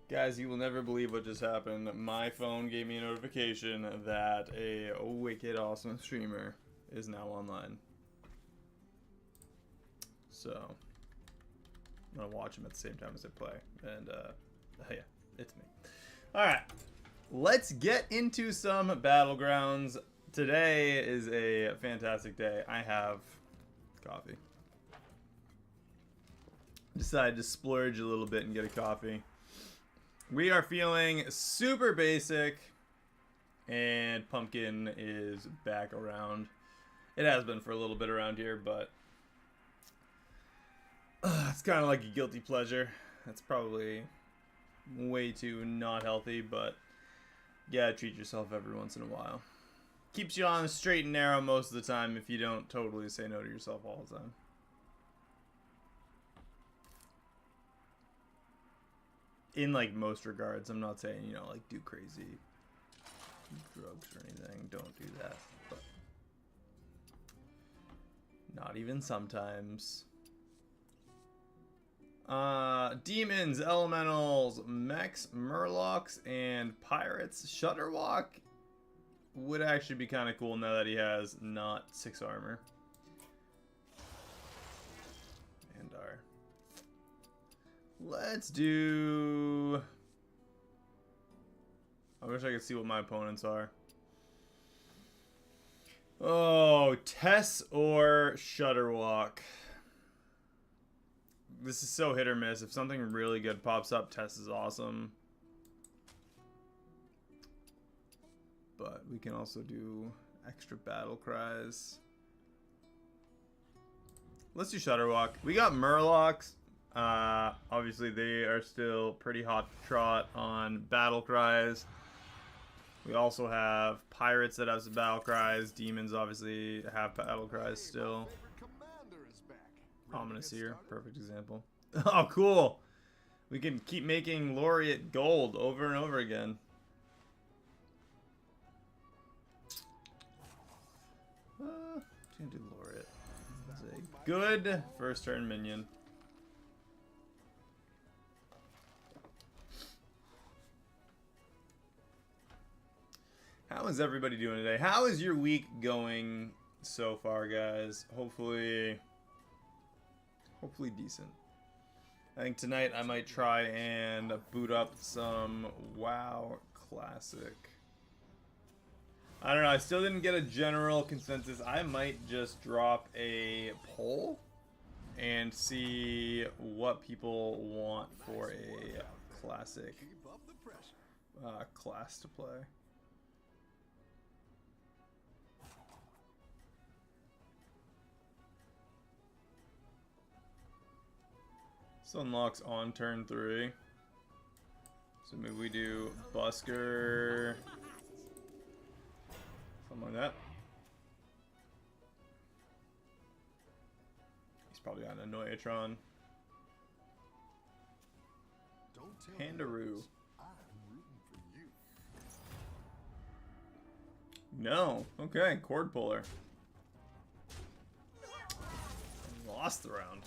Guys, you will never believe what just happened. My phone gave me a notification that a wicked awesome streamer is now online. So, I'm going to watch him at the same time as I play. And, yeah, it's me. Alright, let's get into some Battlegrounds. Today is a fantastic day. I have coffee. Decided to splurge a little bit and get a coffee. We are feeling super basic, and Pumpkin is back around. It has been for a little bit around here, but it's kind of like a guilty pleasure. That's probably way too not healthy, but yeah, treat yourself every once in a while. Keeps you on the straight and narrow most of the time if you don't totally say no to yourself all the time. In like most regards, I'm not saying, you know, like do crazy drugs or anything. Don't do that. But not even sometimes. Demons, elementals, mechs, murlocs, and pirates. Shutterwalk would actually be kind of cool now that he has not 6 armor. And our... Let's do... I wish I could see what my opponents are. Oh, Tess or Shutterwalk. This is so hit or miss. If something really good pops up, Tess is awesome. But we can also do extra battle cries. Let's do Shutterwalk. We got Murlocs. Obviously they are still pretty hot to trot on battle cries. We also have pirates that have some battle cries. Demons obviously have battle cries still. Ominous here, perfect example. Oh, cool. We can keep making Laureate gold over and over again. Can't do Laureate. It's a good first turn minion. How is everybody doing today? How is your week going so far, guys? Hopefully decent. I think tonight I might try and boot up some WoW Classic. I don't know, I still didn't get a general consensus. I might just drop a poll and see what people want for a Classic class to play. This unlocks on turn 3. So maybe we do Busker. Something like that. He's probably got an Annoyatron. Pandaroo. No. Okay, Cord Puller. Lost the round.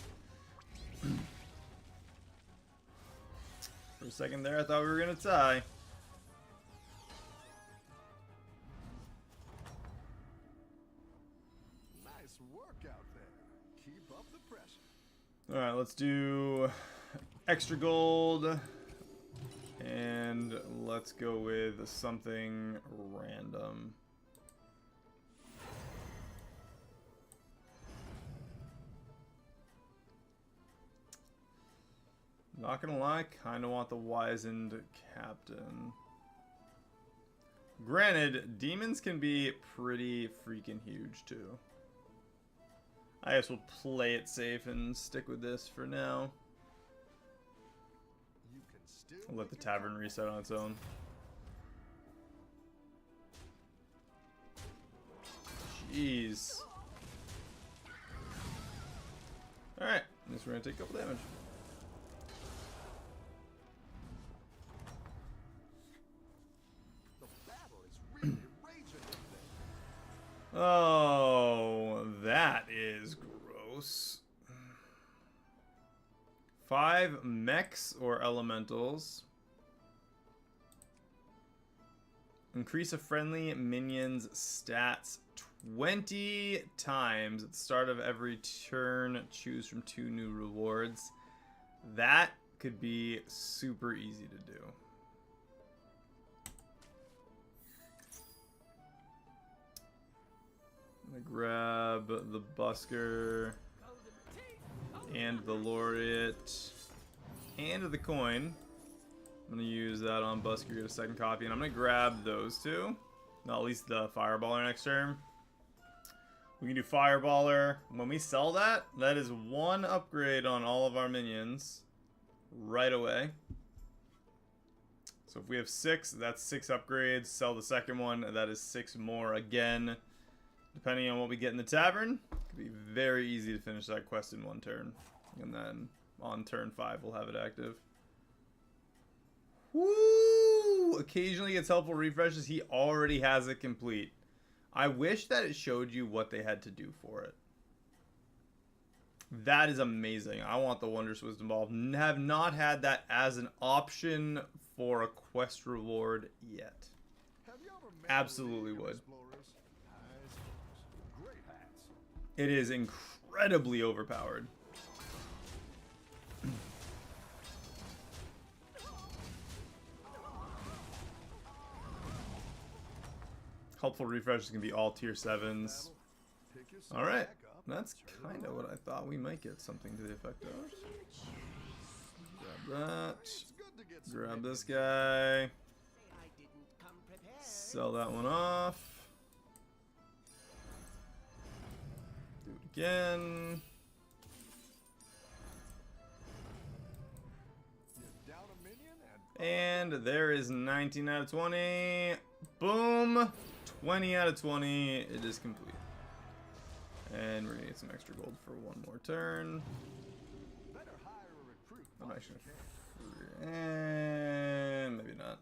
For a second there, I thought we were going to tie. Nice work out there. Keep up the pressure. All right, let's do extra gold. And let's go with something random. Not gonna lie, kinda want the wizened captain. Granted, demons can be pretty freaking huge too. I guess we'll play it safe and stick with this for now. I'll let the tavern reset on its own. Jeez. Alright, I guess we're gonna take a couple damage. Oh, that is gross. 5 mechs or elementals. Increase a friendly minion's stats 20 times at the start of every turn. Choose from 2 new rewards. That could be super easy to do. I'm gonna grab the Busker and the Laureate and the coin. I'm gonna use that on Busker, get a second copy, and I'm gonna grab those two. No, at least the Fireballer next turn. We can do Fireballer. When we sell that, that is 1 upgrade on all of our minions right away. So if we have 6, that's 6 upgrades. Sell the second one, that is 6 more again. Depending on what we get in the tavern, it could be very easy to finish that quest in 1 turn. And then on turn 5, we'll have it active. Woo! Occasionally gets helpful refreshes. He already has it complete. I wish that it showed you what they had to do for it. That is amazing. I want the Wondrous Wisdom Ball. Have not had that as an option for a quest reward yet. Absolutely would. It is incredibly overpowered. Helpful refreshes can be all tier 7s. Alright. That's kind of what I thought. We might get something to the effect of. Grab that. Grab this guy. Sell that one off. Do it again. And there is 19 out of 20. Boom. 20 out of 20. It is complete. And we're gonna get some extra gold for 1 more turn. I'm actually gonna... And maybe not.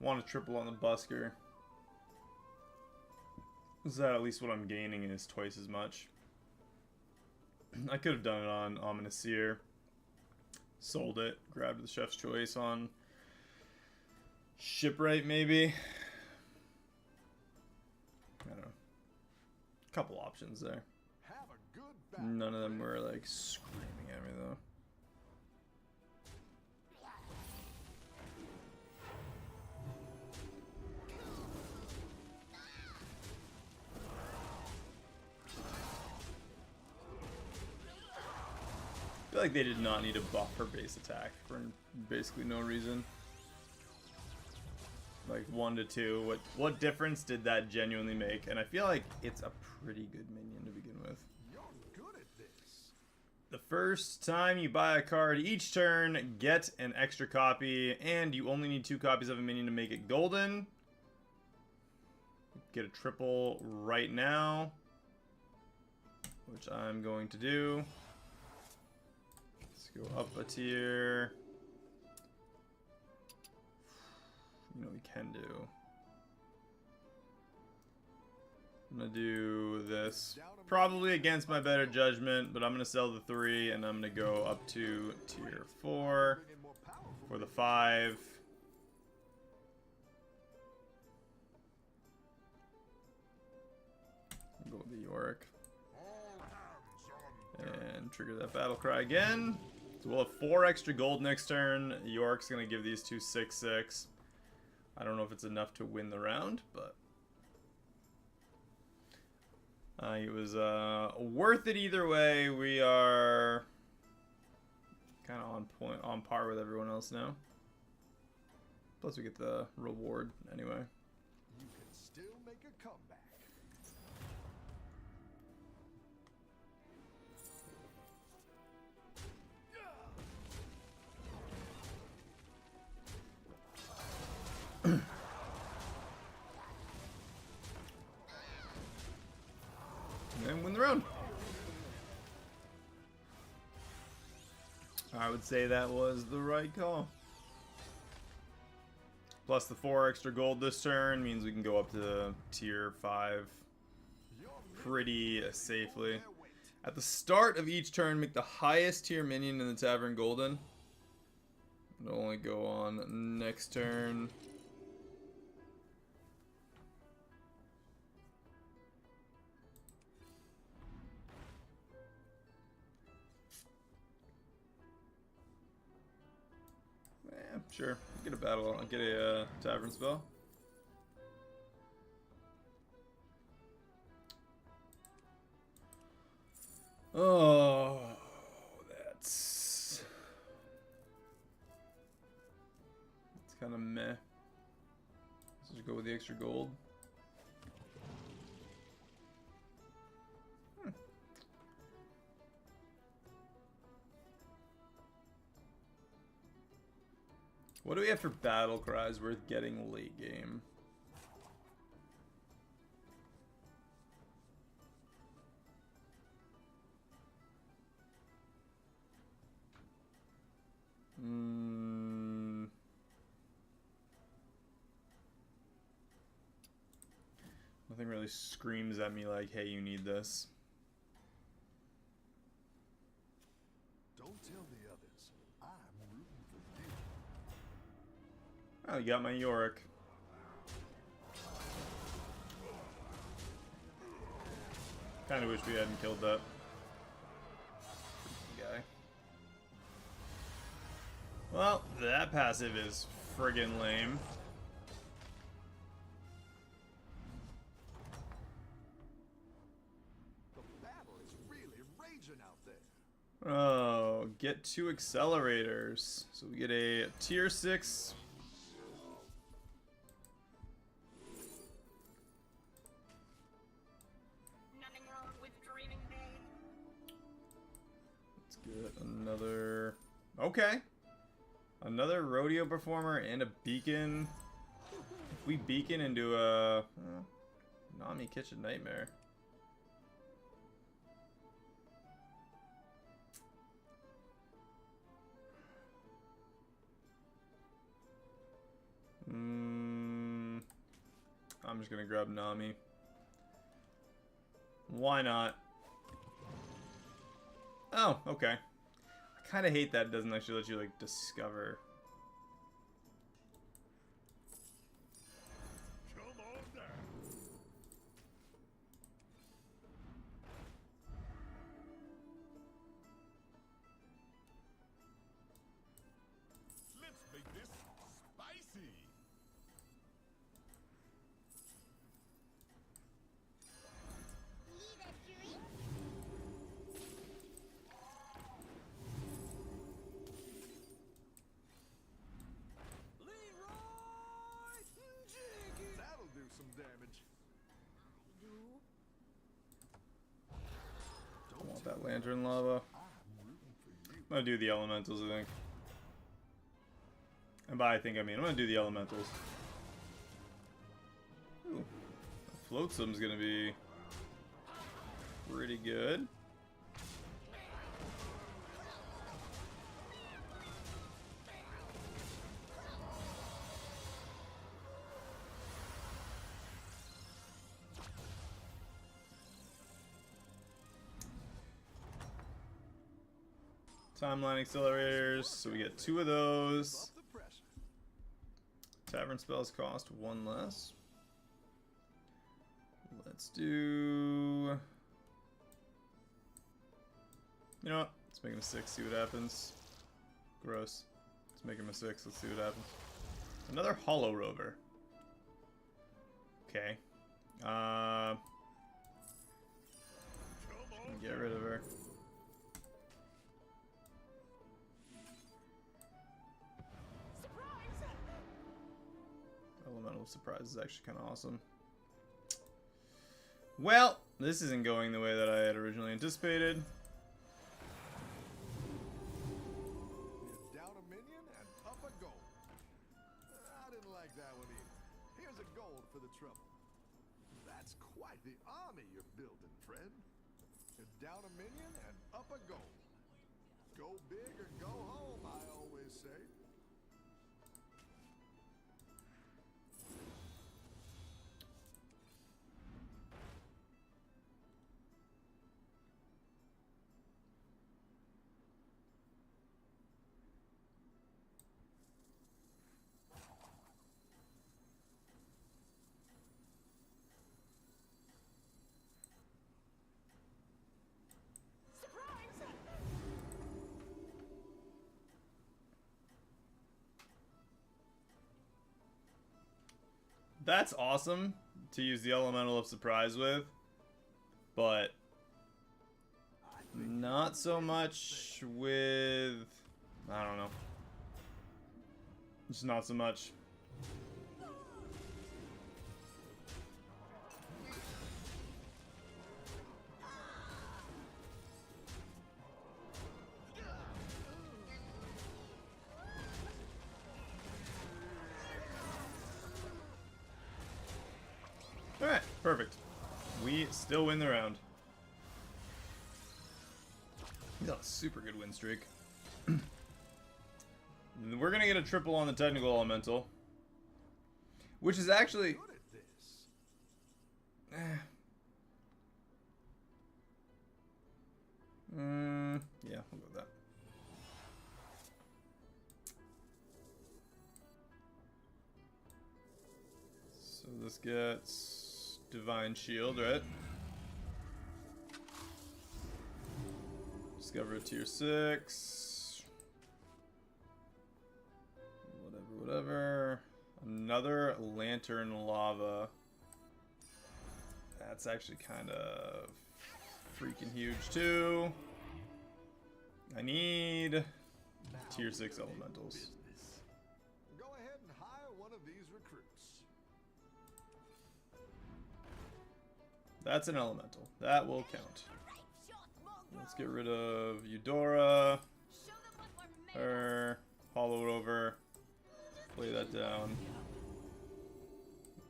Want to triple on the Busker. Is that at least what I'm gaining is twice as much? I could have done it on Ominous Seer. Sold it. Grabbed the Chef's Choice on Shipwright, maybe. I don't know. Couple options there. None of them were like screaming at me though. I feel like they did not need to buff her base attack for basically no reason. Like 1 to 2. What difference did that genuinely make? And I feel like it's a pretty good minion to begin with. You're good at this. The first time you buy a card each turn, get an extra copy, and you only need 2 copies of a minion to make it golden. Get a triple right now, which I'm going to do. Let's go up a tier. You know we can do. I'm gonna do this. Probably against my better judgment, but I'm gonna sell the 3 and I'm gonna go up to tier 4 for the 5. I'll go with the Yorick. And trigger that battle cry again. So we'll have 4 extra gold next turn. Yorick's gonna give these two 6/6. I don't know if it's enough to win the round, but it was worth it either way. We are kind of on par with everyone else now. Plus we get the reward anyway. You can still make a comeback. And win the round. I would say that was the right call. Plus the 4 extra gold this turn means we can go up to tier 5 pretty safely. At the start of each turn, make the highest tier minion in the tavern golden. It'll only go on next turn. Yeah, sure. Get a battle. I'll get a tavern spell. Oh, that's kind of meh. Let's just go with the extra gold. What do we have for battle cries worth getting late game? Nothing really screams at me like, hey, you need this. Don't tell the others. I'm rooting for you. Oh, you got my Yorick. Kinda wish we hadn't killed that guy. Well, that passive is friggin' lame. The battle is really raging out there. Oh, get 2 accelerators. So we get a tier 6. Nothing wrong with dreaming big. Let's get another... Okay. Another rodeo performer and a beacon. If we beacon into a... Nami Kitchen Nightmare. I'm just gonna grab Nami. Why not? Oh, okay. I kind of hate that it doesn't actually let you, like, discover. Come on down. Let's make this spicy. That'll do some damage. I want that lantern lava. I'm gonna do the elementals, I think. And by I think I mean I'm gonna do the elementals. Ooh. Floatsom's gonna be pretty good. Timeline accelerators, so we get 2 of those. Up the pressure. Tavern spells cost 1 less. Let's do... You know what? Let's make him a 6, see what happens. Gross. Let's make him a 6, let's see what happens. Another Hollow Rover. Okay. Get rid of her. Elemental Surprise is actually kind of awesome. Well, this isn't going the way that I had originally anticipated. You're down a minion and up a gold. I didn't like that one either. Here's a gold for the trouble. That's quite the army you're building, friend. You're down a minion and up a gold. Go big or go home, I always say. That's awesome to use the Elemental of Surprise with, but not so much with, I don't know. Just not so much. Alright, perfect. We still win the round. He's on a super good win streak. We're gonna get a triple on the technical elemental, which is actually Good at this. yeah, we'll go with that. So this gets Divine Shield, right? Discover a tier 6. Whatever. Another Lantern Lava. That's actually kind of freaking huge too. I need tier 6 elementals. Business. Go ahead and hire one of these recruits. That's an elemental. That will count. Let's get rid of Eudora. Her. Hollow it over. Play that down.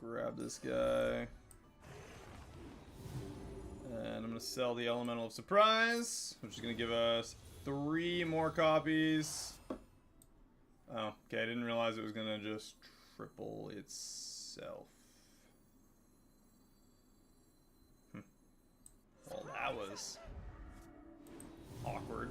Grab this guy. And I'm going to sell the Elemental of Surprise, which is going to give us 3 more copies. Oh, okay. I didn't realize it was going to just triple itself. Well, that was awkward.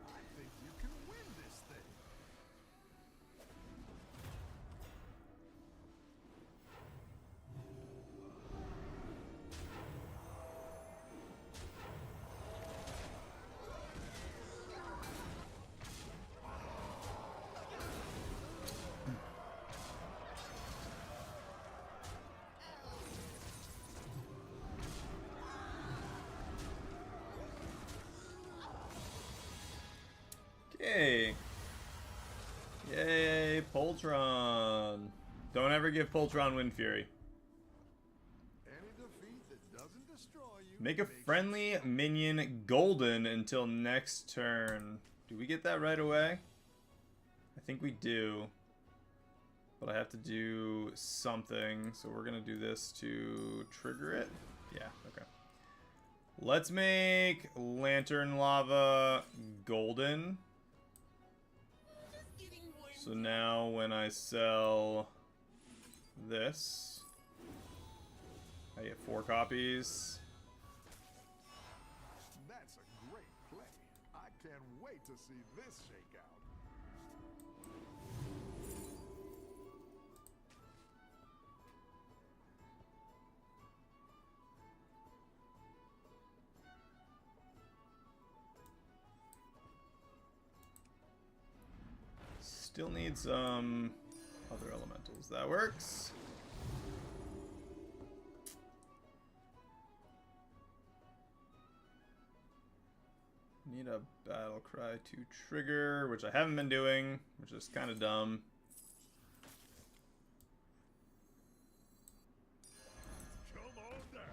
I think you can win this thing. Okay. Yay, Poltron. Don't ever give Poltron Wind Fury. Any defeat that doesn't destroy you. Make a makes you friendly minion golden until next turn. Do we get that right away? I think we do. But I have to do something, so we're gonna do this to trigger it. Yeah, okay. Let's make Lantern Lava golden. So now when I sell this, I get 4 copies. That's a great play. I can't wait to see this shake out. Still need some other elementals. That works. Need a battle cry to trigger, which I haven't been doing, which is kind of dumb. Come on down.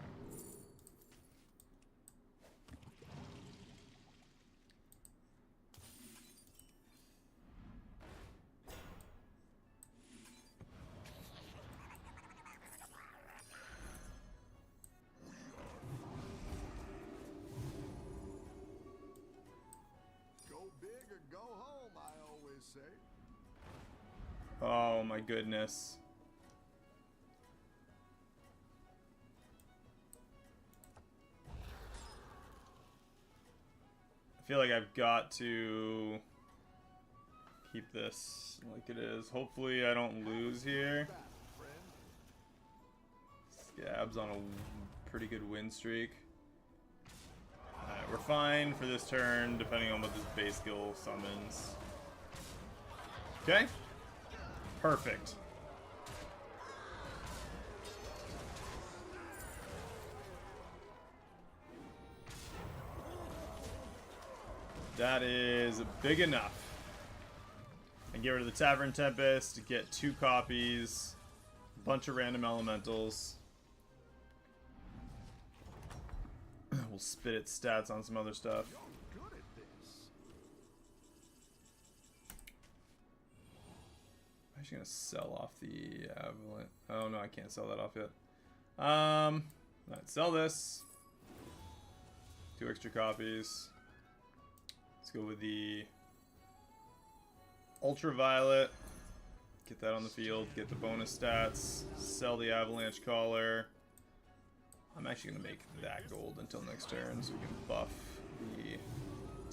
Go big or go home, I always say. Oh my goodness. feel like I've got to keep this like it is. Hopefully I don't lose here. Scab's on a pretty good win streak. Alright, we're fine for this turn, depending on what this base skill summons. Okay. Perfect. That is big enough. And get rid of the Tavern Tempest, get 2 copies, a bunch of random elementals. We'll spit its stats on some other stuff. You're good at this. I'm actually gonna sell off the Avalanche. Oh no, I can't sell that off yet. Alright, sell this. 2 extra copies. Let's go with the Ultraviolet. Get that on the field. Get the bonus stats. Sell the Avalanche Collar. I'm actually going to make that gold until next turn so we can buff the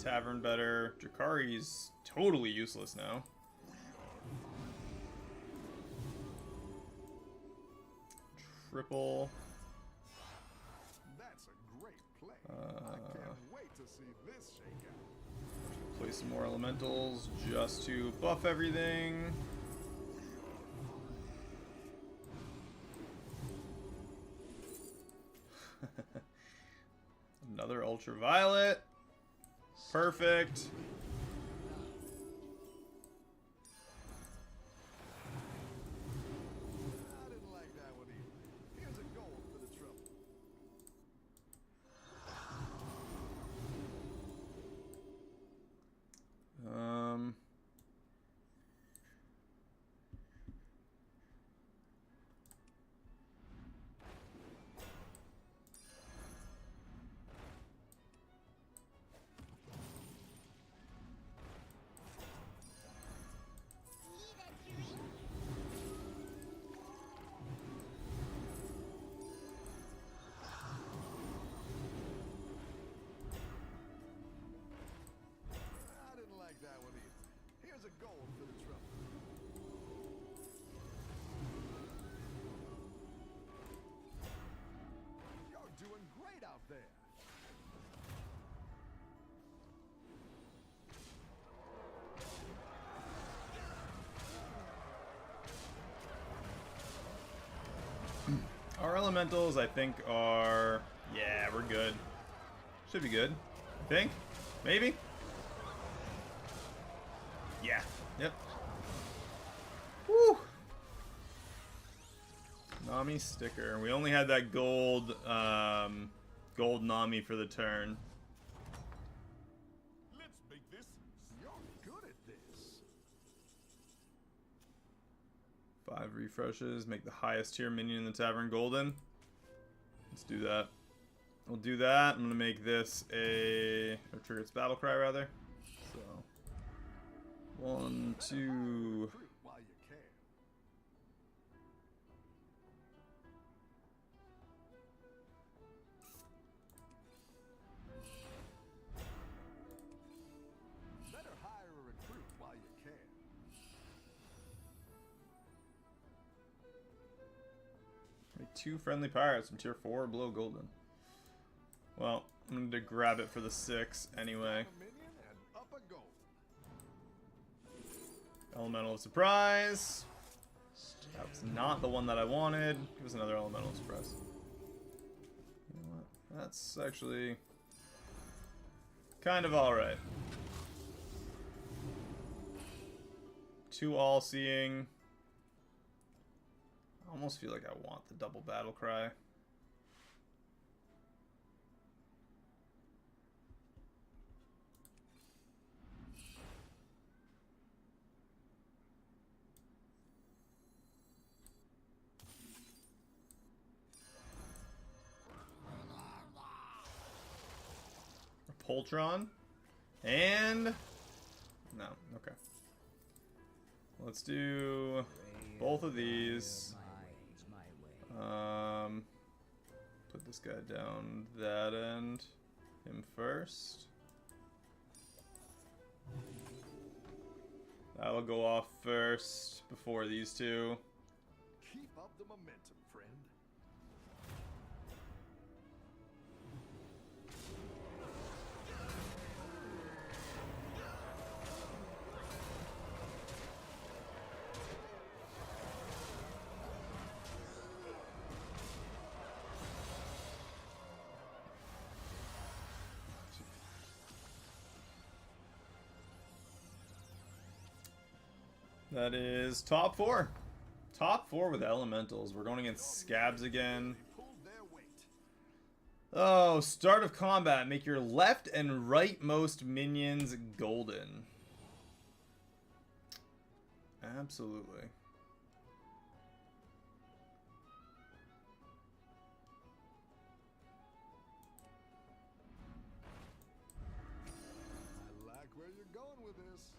Tavern better. Drakari's totally useless now. Triple. That's a great play. I can't wait to see this shake out. Play some more elementals just to buff everything. Another ultraviolet. Perfect. I didn't like that one either. Here's a gold for the trouble. I didn't like that one either. Here's a gold for the trouble. You're doing great out there. Our elementals, I think, are... Yeah, we're good. Should be good. I think? Maybe? Yeah. Yep. Woo! Nami sticker. We only had that gold, gold Nami for the turn. Let's make this. You're good at this. 5 refreshes. Make the highest tier minion in the tavern golden. Let's do that. We'll do that. I'm going to make this a... Or trigger its battle cry, rather. So... 1, 2... Recruit while you can. Better hire a recruit while you can. Make 2 friendly pirates from tier 4 or below golden. Well, I'm going to grab it for the 6 anyway. A minion and up a gold. Elemental of surprise. That was not the one that I wanted. It was another elemental of surprise. You know what? That's actually kind of alright. 2 all-seeing. I almost feel like I want the double battle cry. Poltron. And... No, okay. Let's do both of these. Put this guy down that end. Him first. That will go off first before these two. Keep up the momentum, friend. That is top 4. Top 4 with elementals. We're going against scabs again. Pulled their weight. Oh, start of combat. Make your left and rightmost minions golden. Absolutely. I like where you're going with this.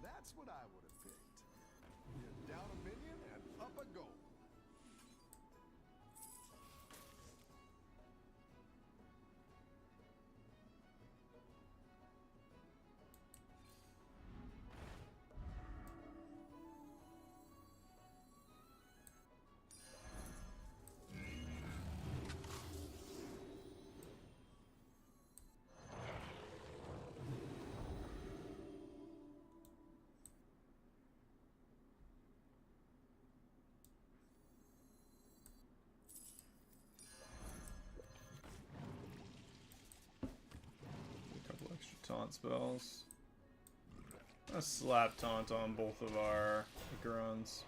That's what I would have picked. You're down a minion and up a goal. A couple extra taunt spells. A slap taunt on both of our Icarons.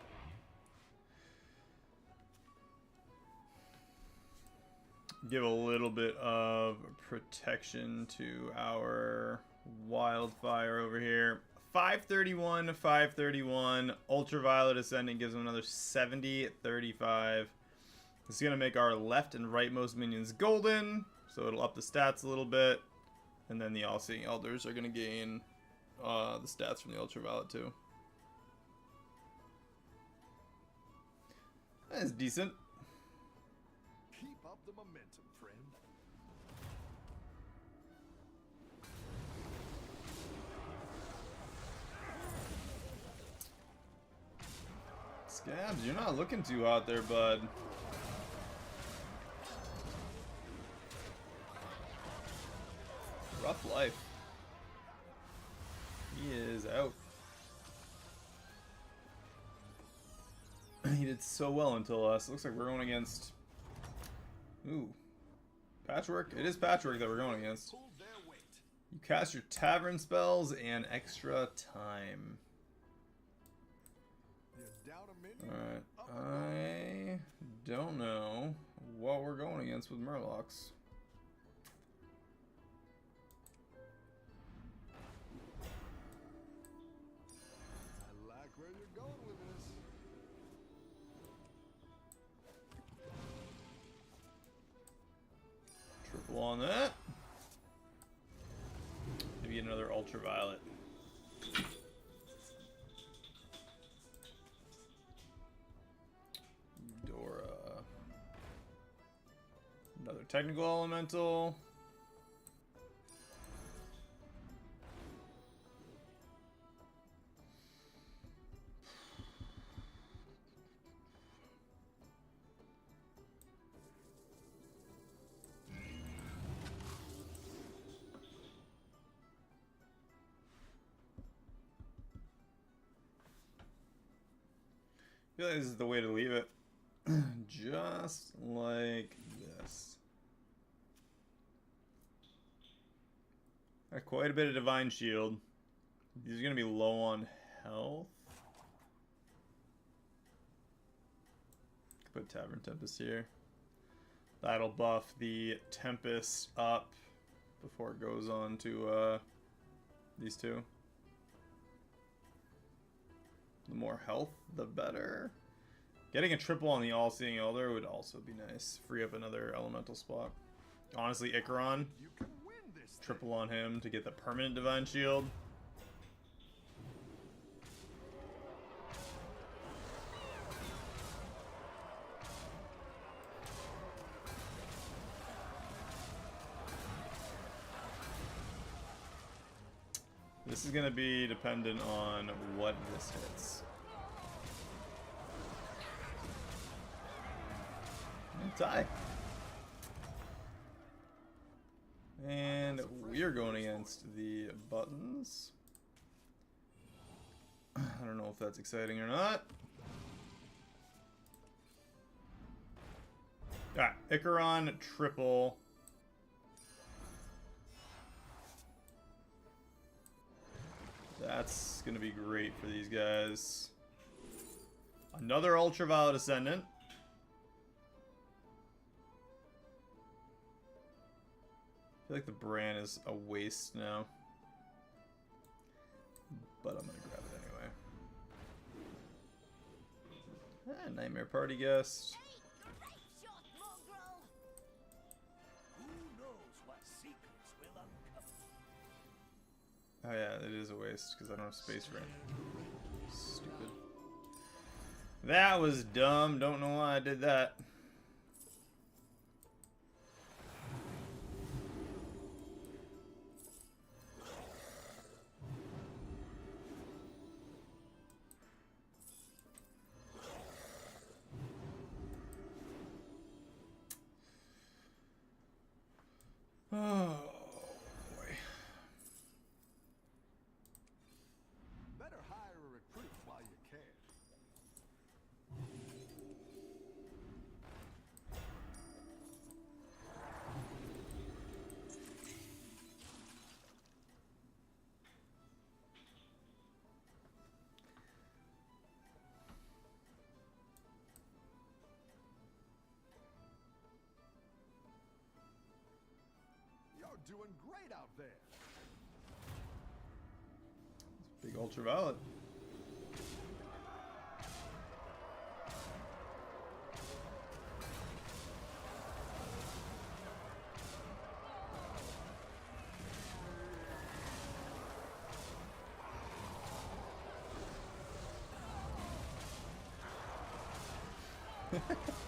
Give a little bit of protection to our wildfire over here. 531, 531. Ultraviolet Ascendant gives them another 70, 35. This is going to make our left and rightmost minions golden, so it'll up the stats a little bit. And then the All-Seeing Elders are going to gain the stats from the Ultraviolet too. That's decent. Keep up the momentum, friend. Scabs, you're not looking too hot there, bud. Rough life. He is out. He did so well until us. Looks like we're going against... Ooh. Patchwork? It is Patchwork that we're going against. Pulled their weight. You cast your Tavern spells and extra time. You're down a minion. Alright. Up a goal. I don't know what we're going against with Murlocs. I like where you're going with this. Triple on that. Maybe get another Ultraviolet. Dora. Another Technical Elemental. I feel like this is the way to leave it. Just like this. Got quite a bit of Divine Shield. These are going to be low on health. Put Tavern Tempest here. That'll buff the Tempest up before it goes on to these two. The more health, the better. Getting a triple on the All-Seeing Elder would also be nice. Free up another elemental spot. Honestly, Icaron, You can win this triple on him to get the permanent Divine Shield. This is going to be dependent on what this hits. Tie. And we're going against the buttons. I don't know if that's exciting or not. Alright, Icaron triple. That's going to be great for these guys. Another Ultraviolet Ascendant. I feel like the Bran is a waste now. But I'm going to grab it anyway. Nightmare Party Guest. Oh yeah, it is a waste because I don't have space for it. Stupid. That was dumb. Don't know why I did that. Oh. Doing great out there. Big Ultraviolet.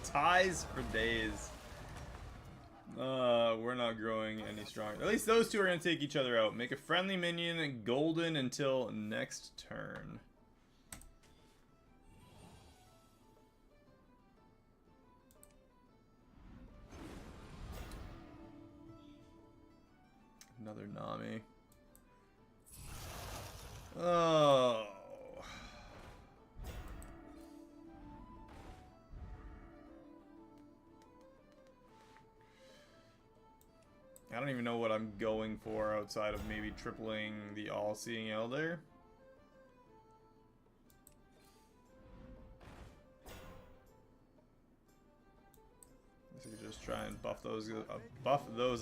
Ties for days. We're not growing any stronger. At least those two are going to take each other out. Make a friendly minion golden until next turn. Another Nami. Oh. I don't even know what I'm going for outside of maybe tripling the All-Seeing Elder. I guess I could just try and buff those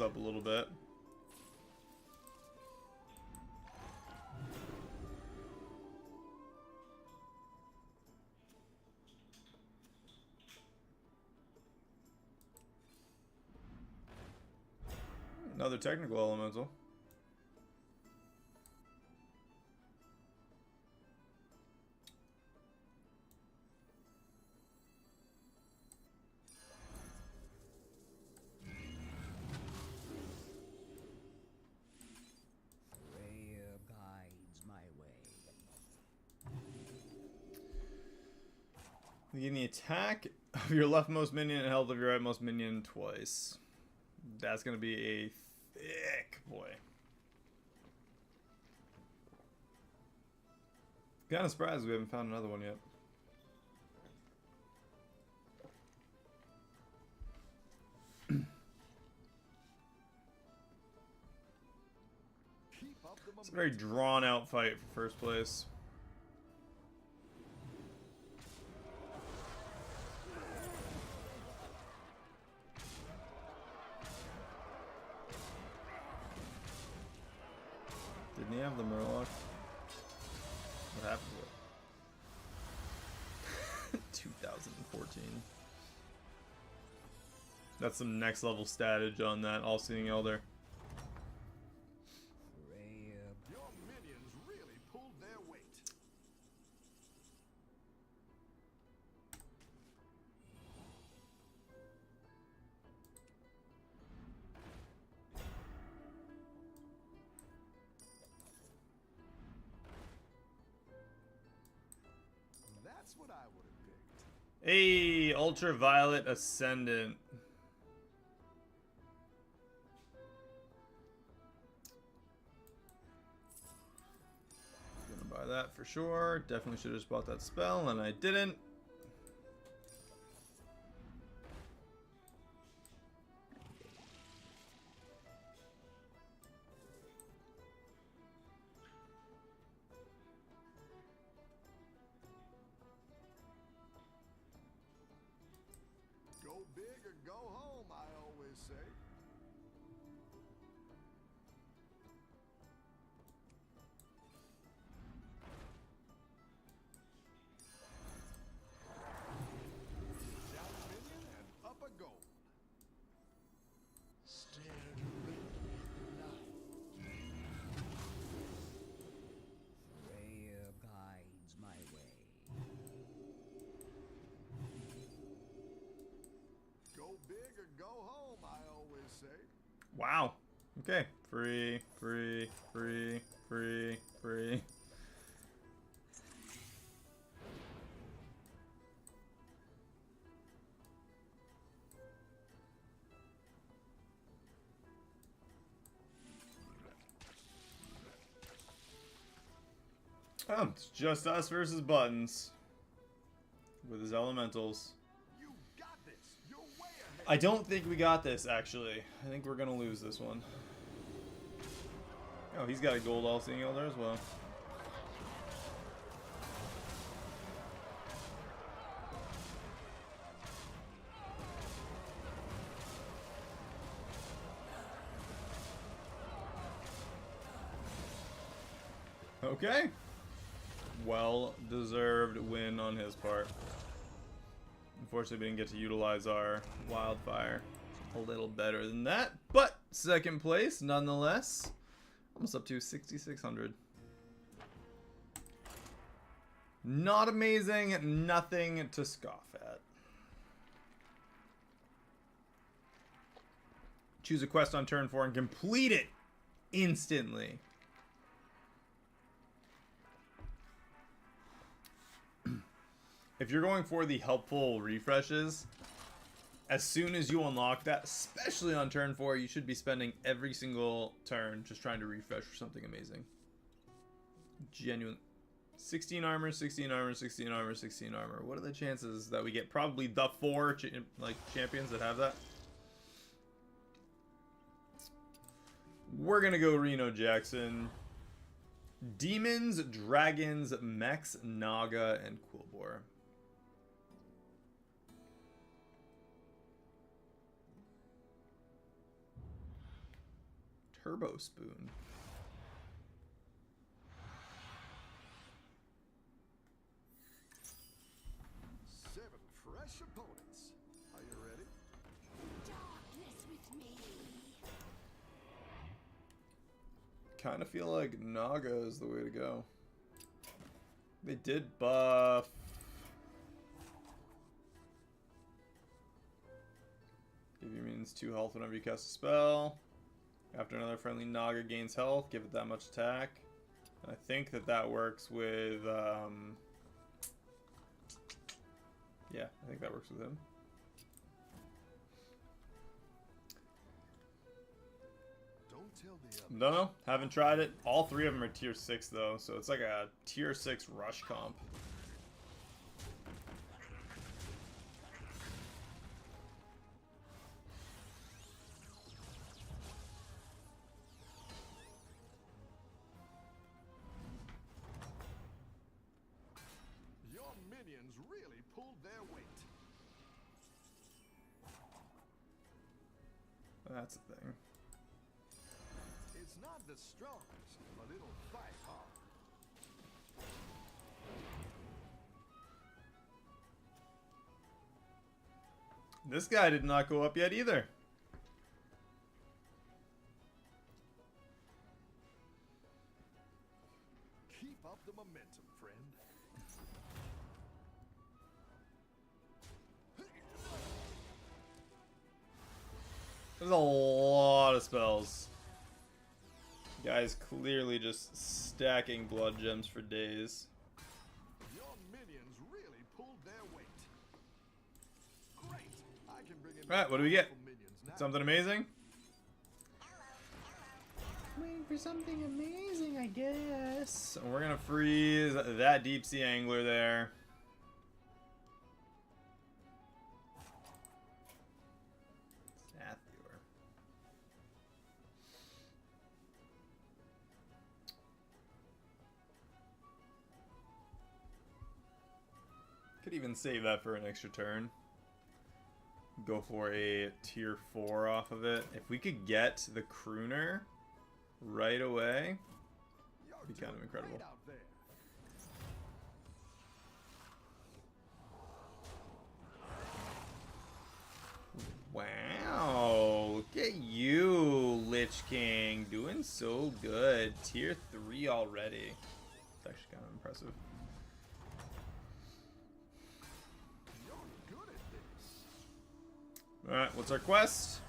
up a little bit. Another technical elemental. Freya guides my way. You gain the attack of your leftmost minion and health of your rightmost minion twice. That's going to be a thick boy. Kind of surprised we haven't found another one yet. It's a very drawn out fight for first place. Didn't he have the Murloc? What happened to it? 2014. That's some next level statage on that All-Seeing Elder. Hey, Ultraviolet Ascendant. Gonna buy that for sure. Definitely should have just bought that spell, and I didn't. Go big or go home, I always say. Down a minion and up a gold. Freya guides my way. Go big or go home, I always say. Wow. Okay. Free, free, free, free, free. Oh, it's just us versus Buttons. With his elementals. You got this. You're way ahead. I don't think we got this, actually. I think we're gonna lose this one. Oh, he's got a gold all-seeing elder as well. Okay. Well-deserved win on his part. Unfortunately, we didn't get to utilize our wildfire a little better than that. But second place, nonetheless. Almost up to 6,600. Not amazing, nothing to scoff at. Choose a quest on turn 4 and complete it instantly. If you're going for the helpful refreshes, as soon as you unlock that, especially on turn 4, you should be spending every single turn just trying to refresh for something amazing. Genuine. 16 armor, 16 armor, 16 armor, 16 armor. What are the chances that we get probably the 4 champions that have that? We're gonna go Reno Jackson. Demons, Dragons, Mechs, Naga, and Quillbore. Turbo Spoon. Seven fresh opponents. Are you ready? Darkness with me. Kind of feel like Naga is the way to go. They did buff. Give your minions 2 health whenever you cast a spell. After another friendly Naga gains health, give it that much attack. And I think that works with, yeah, I think that works with him. Don't tell the others. Don't know, haven't tried it. All 3 of them are tier 6 though, so it's like a tier 6 rush comp. Your minions really pulled their weight. That's the thing. It's not the strongest, but it'll fight hard. This guy did not go up yet either. Keep up the momentum, friend. There's a lot of spells. Guy's clearly just stacking blood gems for days. Your minions really pulled their weight. Alright, what do we get? Something amazing? Waiting for something amazing, I guess. We're gonna freeze that deep sea angler there. Sathior. Could even save that for an extra turn. Go for a tier 4 off of it. If we could get the crooner right away, it'd be kind of incredible. Wow, look at you, Lich King, doing so good. Tier 3 already. It's actually kind of impressive. Alright, what's our quest?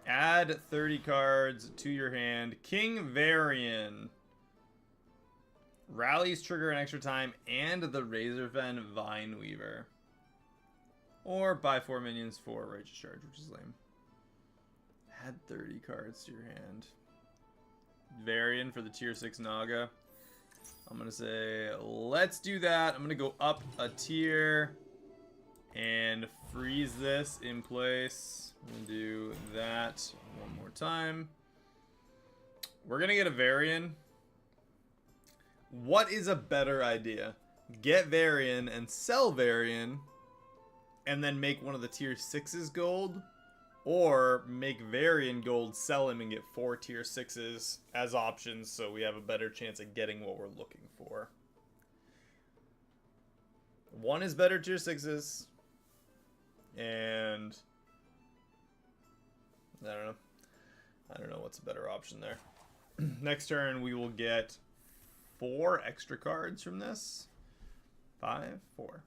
Add 30 cards to your hand. King Varian. Rallies trigger an extra time and the Razorfen Vineweaver. Or buy 4 minions for Righteous Charge, which is lame. Add 30 cards to your hand. Varian for the tier 6 Naga. I'm going to say, let's do that. I'm going to go up a tier and freeze this in place. I'm going to do that one more time. We're going to get a Varian. What is a better idea? Get Varian and sell Varian and then make one of the tier 6s gold? Or make Varian gold, sell him, and get 4 tier 6s as options so we have a better chance at getting what we're looking for. One is better tier 6s. And I don't know what's a better option there. Next turn we will get 4 extra cards from this. 5, 4.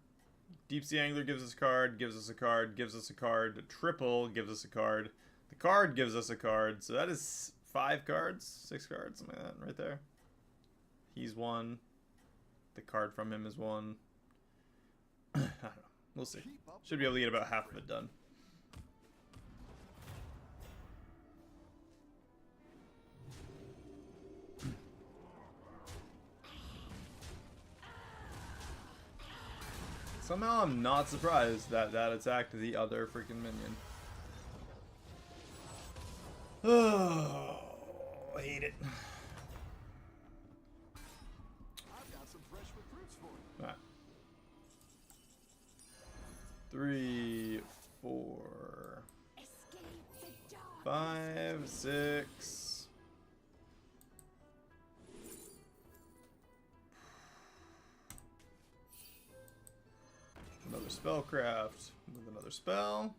Deep Sea Angler gives us a card, gives us a card, gives us a card. Triple gives us a card. The card gives us a card. So that is 5 cards, 6 cards, something like that right there. He's 1. The card from him is 1. I don't know. We'll see. Should be able to get about half of it done. Somehow I'm not surprised that that attacked the other freaking minion. Oh, I hate it. I've got some fresh recruits for you. All right. 3, 4, 5, 6. Another spellcraft with another spell.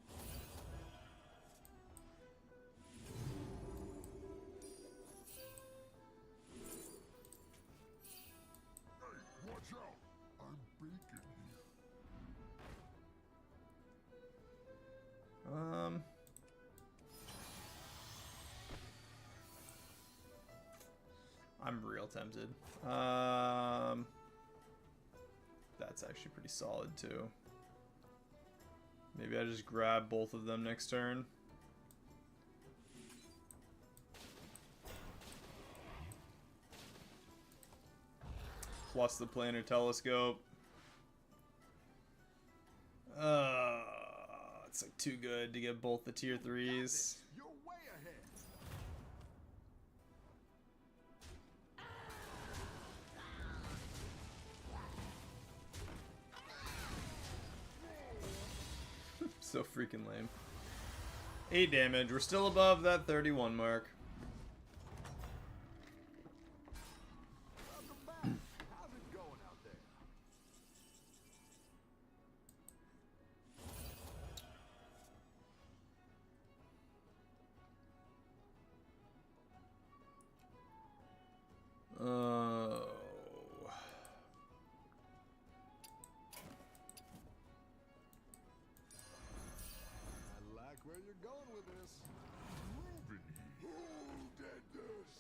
Hey, watch out! I'm baking here. I'm real tempted. That's actually pretty solid too. Maybe I just grab both of them next turn. Plus the planar telescope. It's like too good to get both the tier 3s. You're way ahead. So freaking lame. 8 damage. We're still above that 31 mark. Welcome back. How's it going out there? Oh. I like where you're going with this. Ruby, who did this?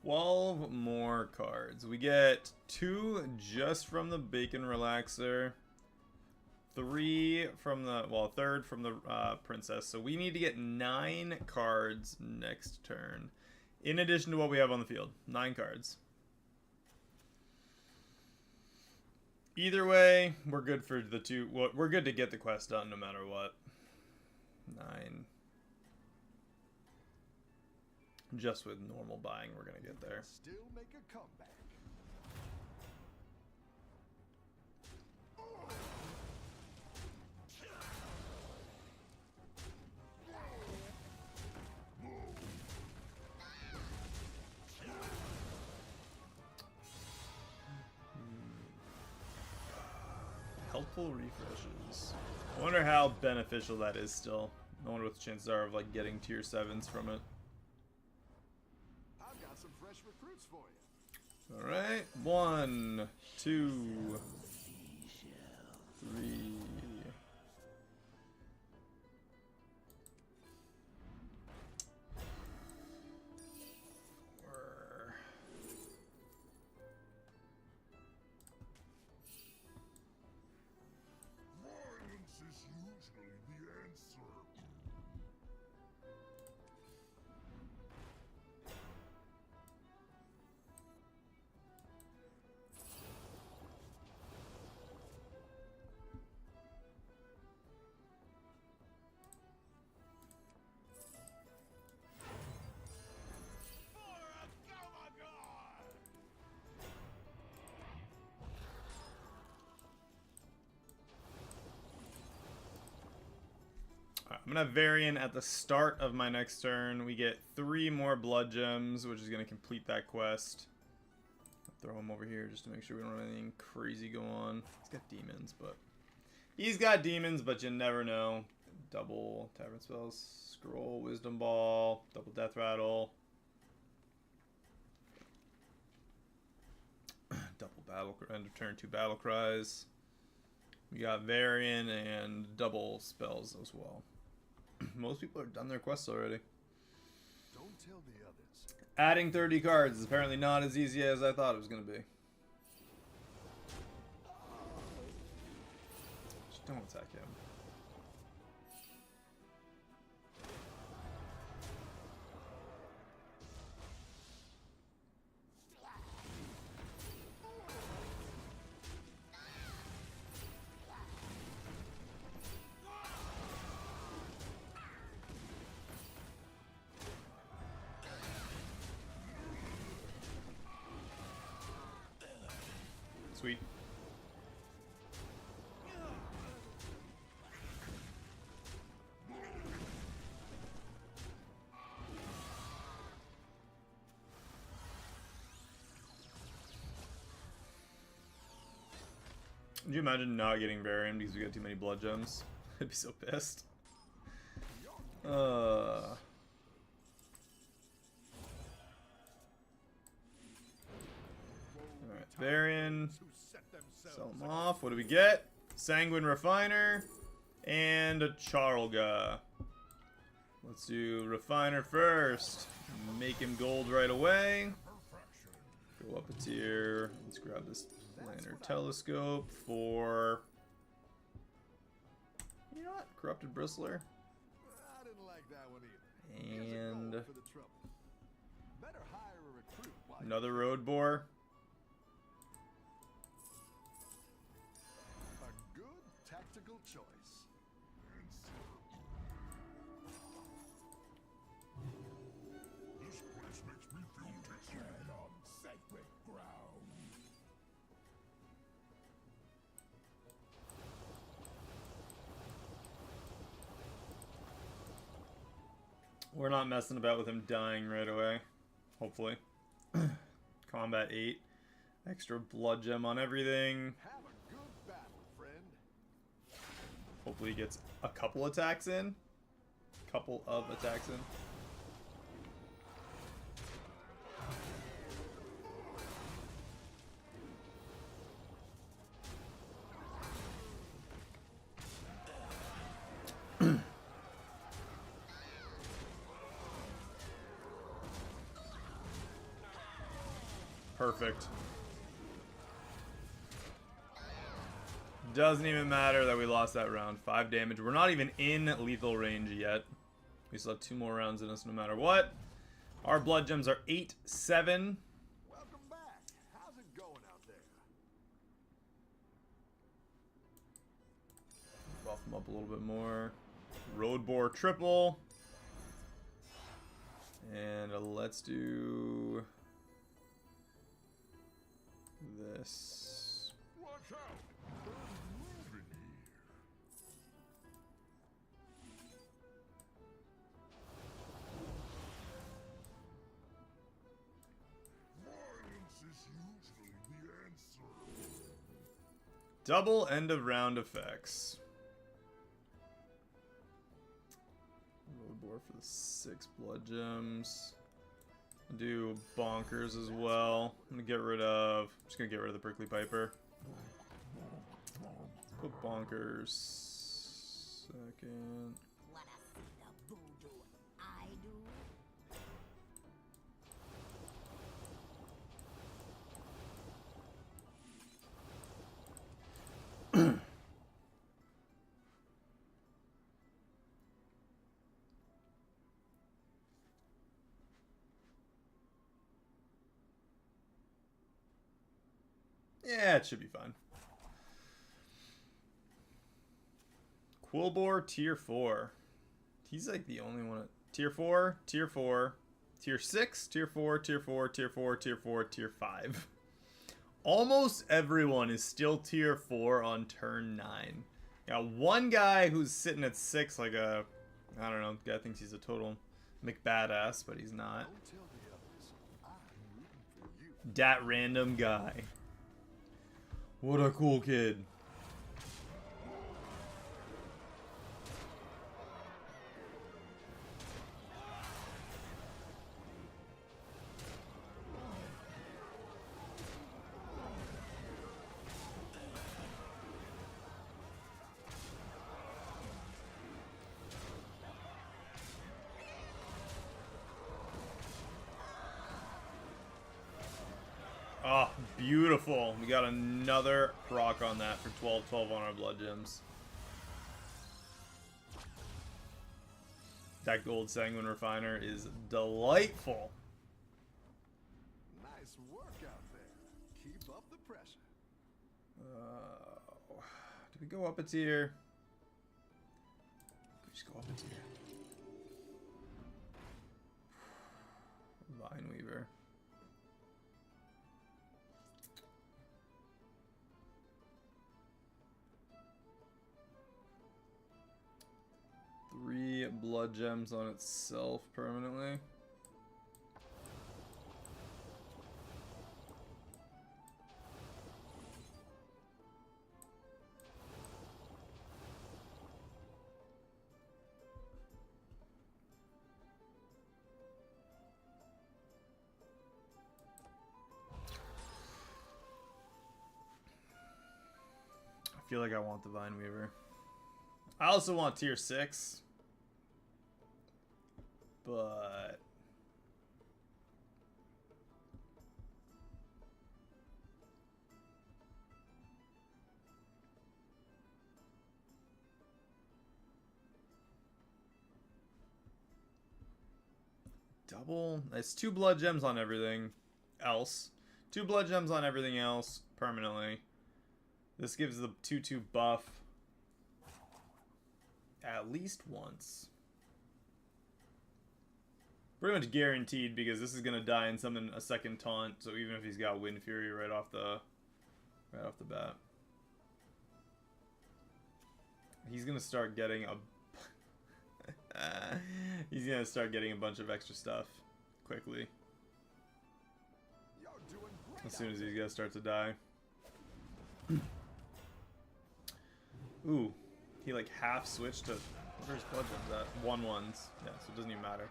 12 more cards. We get 2 just from the Bacon Relaxer. 3 from the, well, 3rd from the Princess. So we need to get 9 cards next turn. In addition to what we have on the field. 9 cards. Either way, we're good for the 2. Well, we're good to get the quest done no matter what. 9. Just with normal buying, we're gonna get there. Still make a comeback. Helpful refreshes. I wonder how beneficial that is still. I wonder what the chances are of like getting tier 7s from it. I've got some fresh recruits for you. Alright. 1, 2, 3. 4. Violence is usually the answer. I'm gonna have Varian at the start of my next turn. We get 3 more blood gems, which is gonna complete that quest. I'll throw him over here just to make sure we don't have anything crazy go on. He's got demons, but you never know. Double Tavern Spells, Scroll, Wisdom Ball, double Death Rattle, double Battle, end of turn 2 Battle Cries. We got Varian and double spells as well. Most people have done their quests already. Don't tell the others. Adding 30 cards is apparently not as easy as I thought it was going to be. Just don't attack him. Sweet. Could you imagine not getting Varian because we got too many blood gems? I'd be so pissed. Alright, Varian. Sell him off. What do we get? Sanguine Refiner and a Charlga. Let's do Refiner first. Make him gold right away. Go up a tier. Let's grab this Planar Telescope for... You know what? Corrupted Bristler. I didn't like that one either. And For the trouble. Better hire a recruit while another Road Boar. a good tactical choice. This place makes me feel tread on sacred ground. We're not messing about with him dying right away. Hopefully. Combat 8. Extra blood gem on everything. Have a good battle, friend. Hopefully he gets a couple attacks in. Couple of attacks in. Perfect. Doesn't even matter that we lost that round. 5 damage. We're not even in lethal range yet. We still have 2 more rounds in us no matter what. Our blood gems are 8, 7. Welcome back. How's it going out there? Buff them up a little bit more. Road Boar triple. And let's do this. Watch out. There's moving here. Violence is usually the answer. Double end of round effects. Road Boar for the 6 blood gems. Do bonkers as well. I'm gonna get rid of. I'm just gonna get rid of the prickly piper. Put bonkers. Second. Wanna see the voodoo I do? Yeah, it should be fine. Quillbore tier 4. He's like the only one at tier 4, tier 4, tier 6, tier 4, tier 4, tier 4, tier 4, tier 5. Almost everyone is still tier 4 on turn 9. Got one guy who's sitting at 6 like a, I don't know, guy thinks he's a total McBadass, but he's not. Don't tell the others. I'm rooting for you. Dat random guy. What a cool kid. Oh, beautiful. We got another proc on that for 12-12 on our blood gems. That gold sanguine refiner is delightful. Nice work out there. Keep up the pressure. Do we go up a tier? We just go up a tier. Vineweaver. Three blood gems on itself permanently. I feel like I want the Vineweaver. I also want tier 6. But double. It's 2 blood gems on everything else. 2 blood gems on everything else permanently. This gives the 2/2 buff at least once. Pretty much guaranteed because this is gonna die in something a second taunt. So even if he's got Wind Fury right off the bat, he's gonna start getting a he's gonna start getting a bunch of extra stuff quickly You're doing great. as soon as these guys start to die. Ooh, he like half switched to where's blood gems at? 1/1s. Yeah, so it doesn't even matter.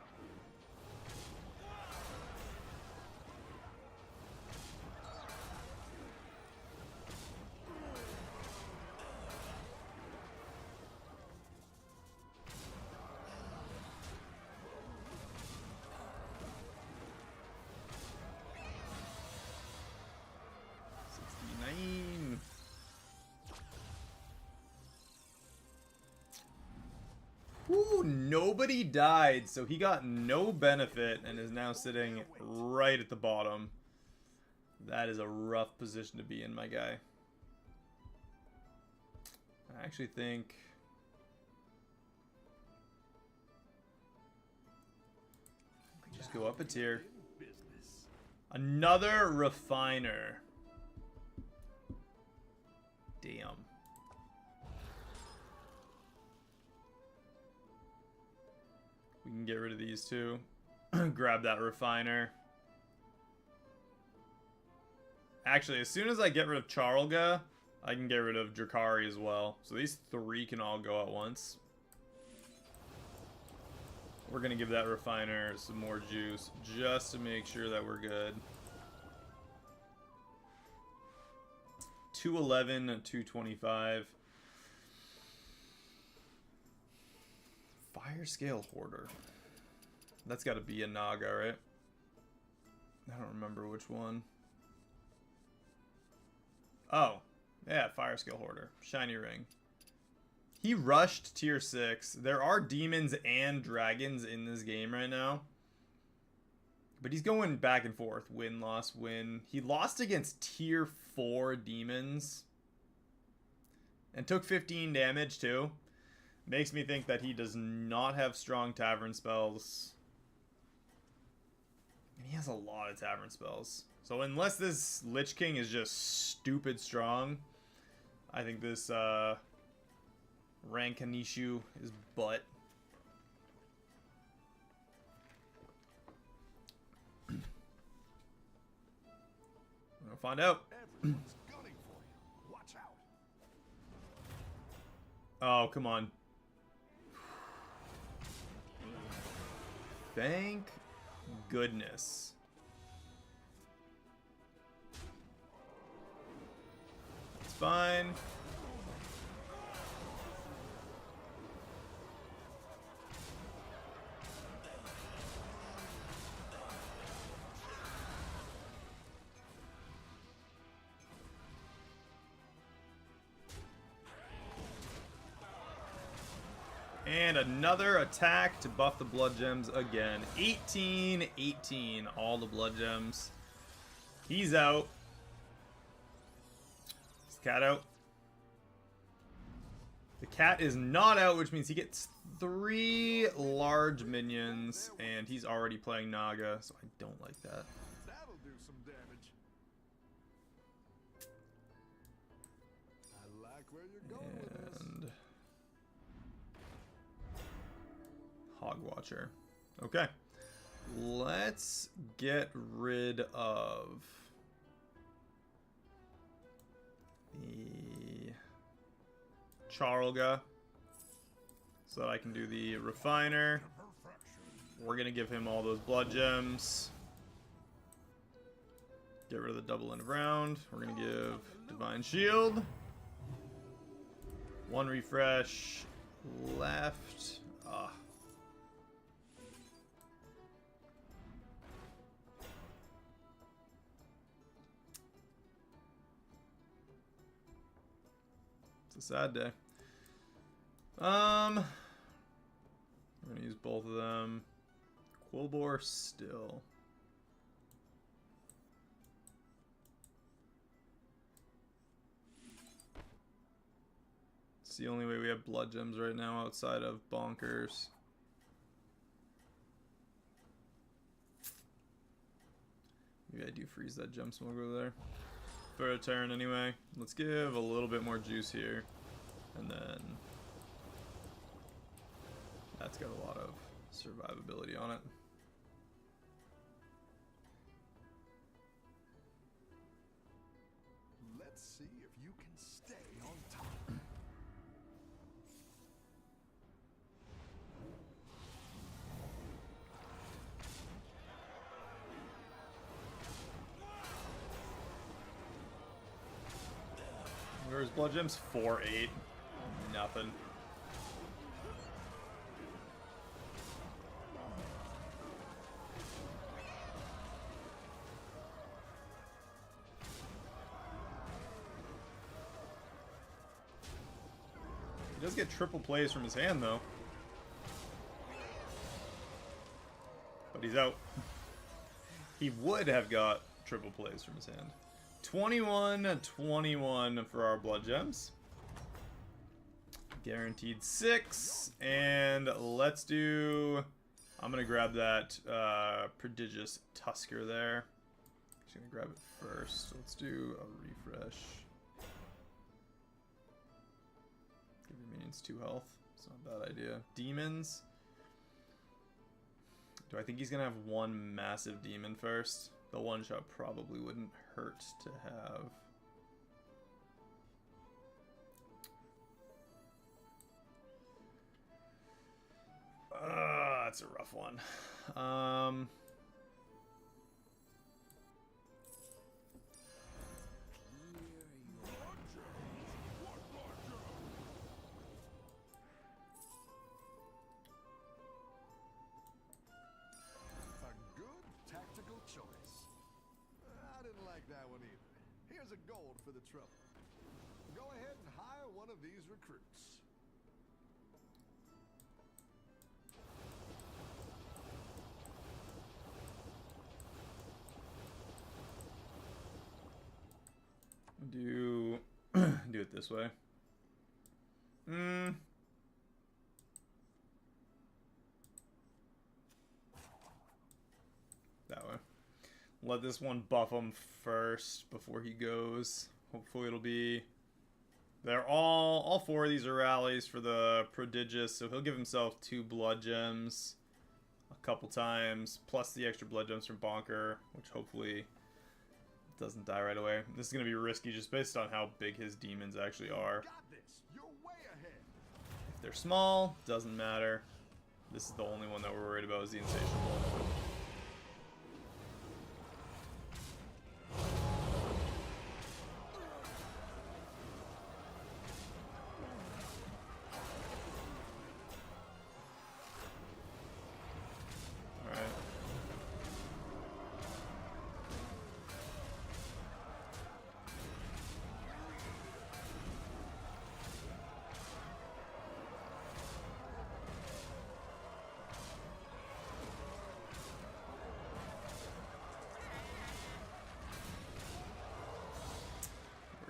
Ooh, nobody died, so he got no benefit and is now sitting right at the bottom. That is a rough position to be in, my guy. I actually think... just go up a tier. Another refiner. Damn. We can get rid of these two. Grab that refiner. Actually, as soon as I get rid of Charlga, I can get rid of Drakari as well. So these three can all go at once. We're going to give that refiner some more juice just to make sure that we're good. 211 and 225. Fire Scale Hoarder. That's got to be a Naga, right? I don't remember which one. Oh, yeah, Fire Scale Hoarder. Shiny Ring. He rushed tier 6. There are demons and dragons in this game right now. But he's going back and forth. Win, loss, win. He lost against tier 4 demons. And took 15 damage too. Makes me think that he does not have strong tavern spells. And he has a lot of tavern spells. So unless this Lich King is just stupid strong, I think this Rankanishu is butt. We're gonna find out. Everyone's gunning for you. Watch out. Oh, come on. Thank goodness. It's fine. And another attack to buff the blood gems again. 18, 18, all the blood gems. He's out. Is the cat out? The cat is not out, which means he gets 3 large minions, and he's already playing Naga, so I don't like that. That'll do some damage. I like where you're going with this. And Hog Watcher. Okay. Let's get rid of the Charlga so that I can do the refiner. We're gonna give him all those blood gems. Get rid of the double end of round. We're gonna give Divine Shield. 1 refresh left. It's a sad day. We're gonna use both of them. Quillbore still. It's the only way we have blood gems right now outside of Bonkers. Maybe I do freeze that gem smoke over there. For a turn anyway. Let's give a little bit more juice here. And then that's got a lot of survivability on it. Let's see if you can stay on top. Where's blood gems? 4-8. Nothing. He does get triple plays from his hand, though. But he's out. He would have got triple plays from his hand. 21-21 for our blood gems. Guaranteed 6. And let's do... I'm going to grab that prodigious Tusker there. Just going to grab it first. Let's do a refresh. Give your minions 2 health. It's not a bad idea. Demons. Do I think he's going to have one massive demon first? The one shot probably wouldn't hurt to have. That's a rough one. That one either. Here's a gold for the trouble. Go ahead and hire one of these recruits. Do it this way. That way. Let this one buff him first before he goes. Hopefully it'll be... They're all 4 of these are rallies for the prodigious, so he'll give himself 2 blood gems a couple times, plus the extra blood gems from Bonker, which hopefully doesn't die right away. This is going to be risky just based on how big his demons actually are. Got this. You're way ahead. If they're small, doesn't matter. This is the only one that we're worried about is the Insatiable.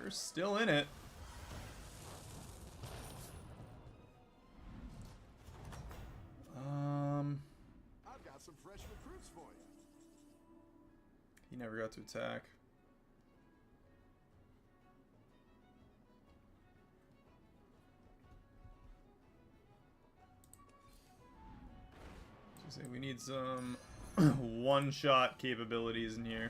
We're still in it. I've got some fresh recruits for you. He never got to attack. So we need some one-shot capabilities in here.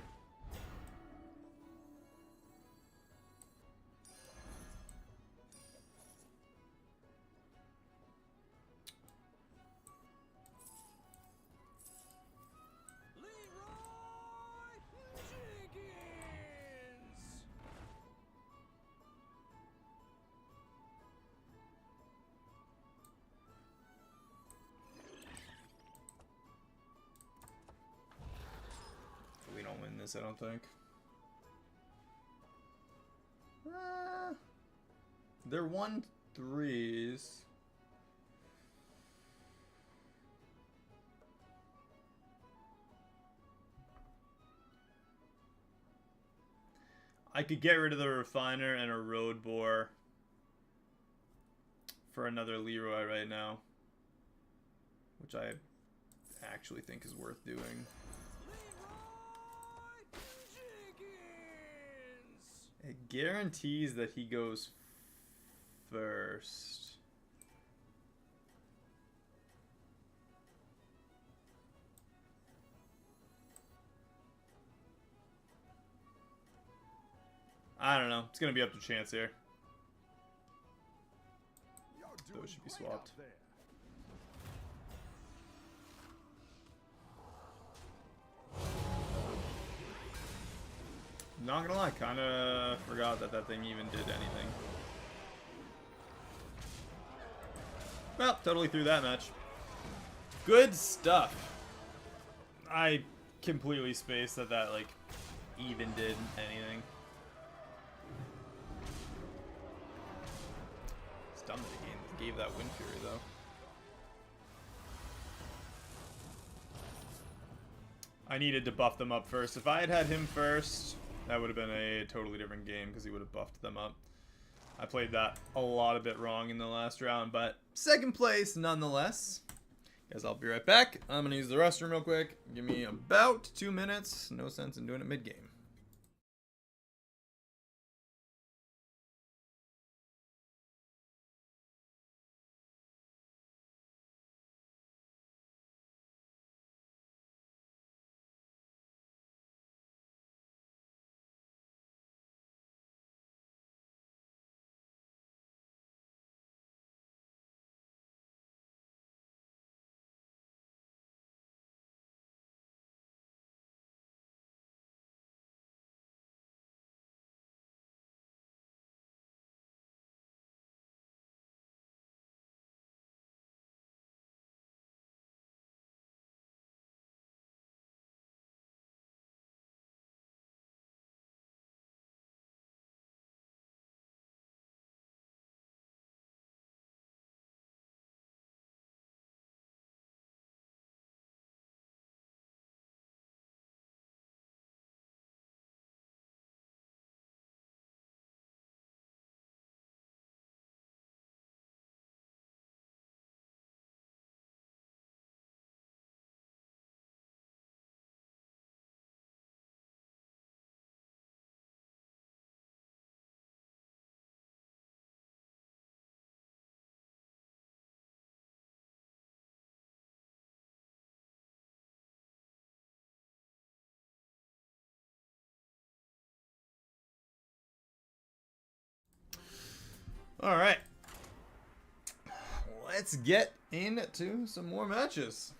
We don't win this, I don't think. They're 1-3s. I could get rid of the Refiner and a Road Boar for another Leroy right now, which I actually think is worth doing. It guarantees that he goes first. I don't know. It's going to be up to chance here. Those should be swapped. Not gonna lie, kinda forgot that that thing even did anything. Well, totally threw that match. Good stuff. I completely spaced that that, like, even did anything. It's dumb that he gave that Wind Fury, though. I needed to buff them up first. If I had had him first, that would have been a totally different game because he would have buffed them up. I played that a bit wrong in the last round, but second place nonetheless. Guys, I'll be right back. I'm going to use the restroom real quick. Give me about 2 minutes. No sense in doing it mid-game. All right. Let's get into some more matches.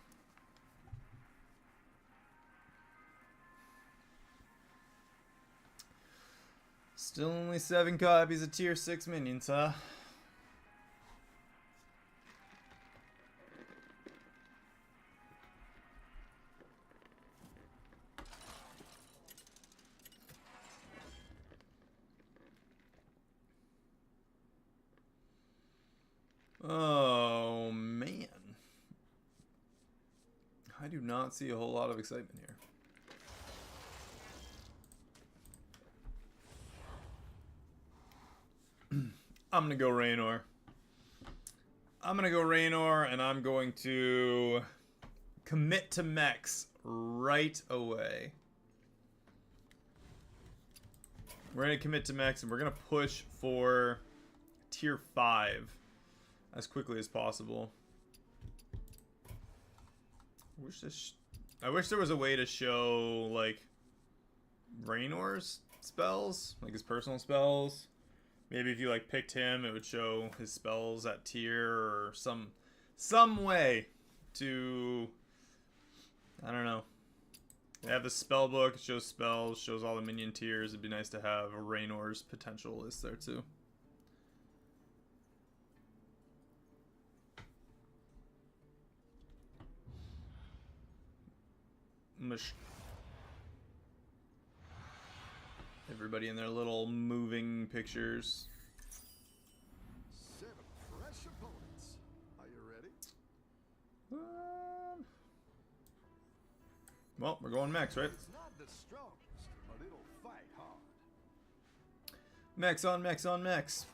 Still only 7 copies of tier 6 minions, huh? Oh, man. I do not see a whole lot of excitement here. I'm going to go Raynor. I'm going to go Raynor, and I'm going to commit to mechs right away. We're going to commit to mechs, and we're going to push for tier 5 as quickly as possible. I wish there was a way to show, like, Raynor's spells, like his personal spells. Maybe if you, like, picked him, it would show his spells at tier or some way to, I don't know. They have the spell book, it shows spells, shows all the minion tiers. It'd be nice to have a Raynor's potential list there, too. Everybody in their little moving pictures. 7 fresh opponents. Are you ready? Well, we're going mechs, right? It's not the strongest, but it'll fight hard. Mechs on mechs on mechs.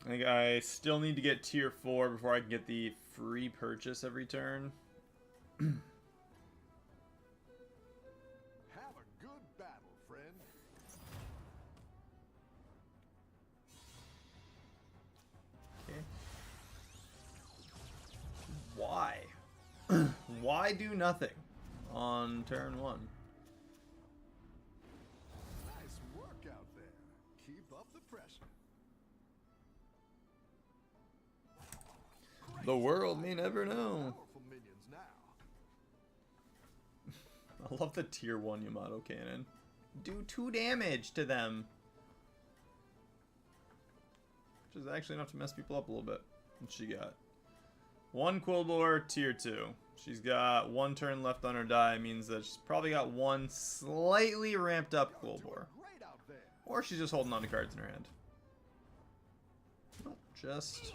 I think I still need to get tier 4 before I can get the free purchase every turn. Have a good battle, friend. Okay. Why? Why do nothing on turn 1? Nice work out there. Keep up the pressure. The world may never know. Powerful minions now. I love the tier 1 Yamato cannon. Do 2 damage to them. Which is actually enough to mess people up a little bit. What she got? 1 Quillbore, tier 2. She's got 1 turn left on her die, means that she's probably got 1 slightly ramped up Cool Bore. Great out there. Or she's just holding on to cards in her hand. Nope, just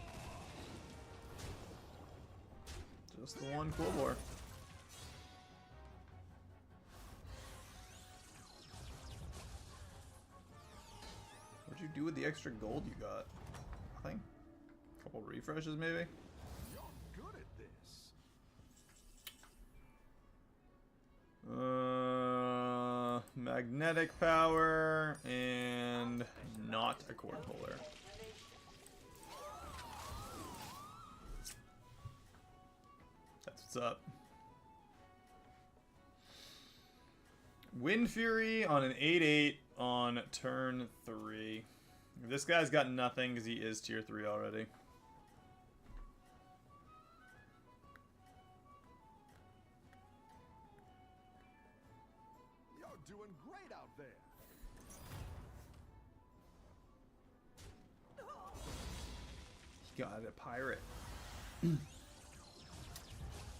the 1 Cool Bore. What'd you do with the extra gold you got? Nothing? Couple refreshes maybe? You're good at this. Magnetic power and not a cord puller. That's what's up. Wind Fury on an 8/8 on turn 3. This guy's got nothing because he is tier 3 already. You're doing great out there. He got a pirate.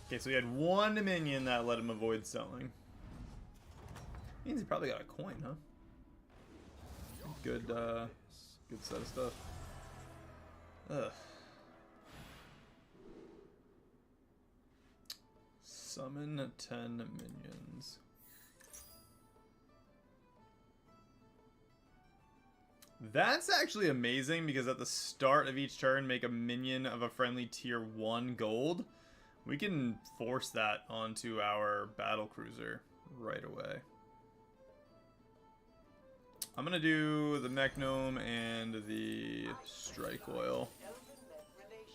Okay, so he had 1 minion that let him avoid selling. Means he probably got a coin, huh? Good, good set of stuff. Ugh. Summon 10 minions. That's actually amazing because at the start of each turn, make a minion of a friendly tier 1 gold. We can force that onto our battle cruiser right away. I'm gonna do the mech gnome and the strike oil.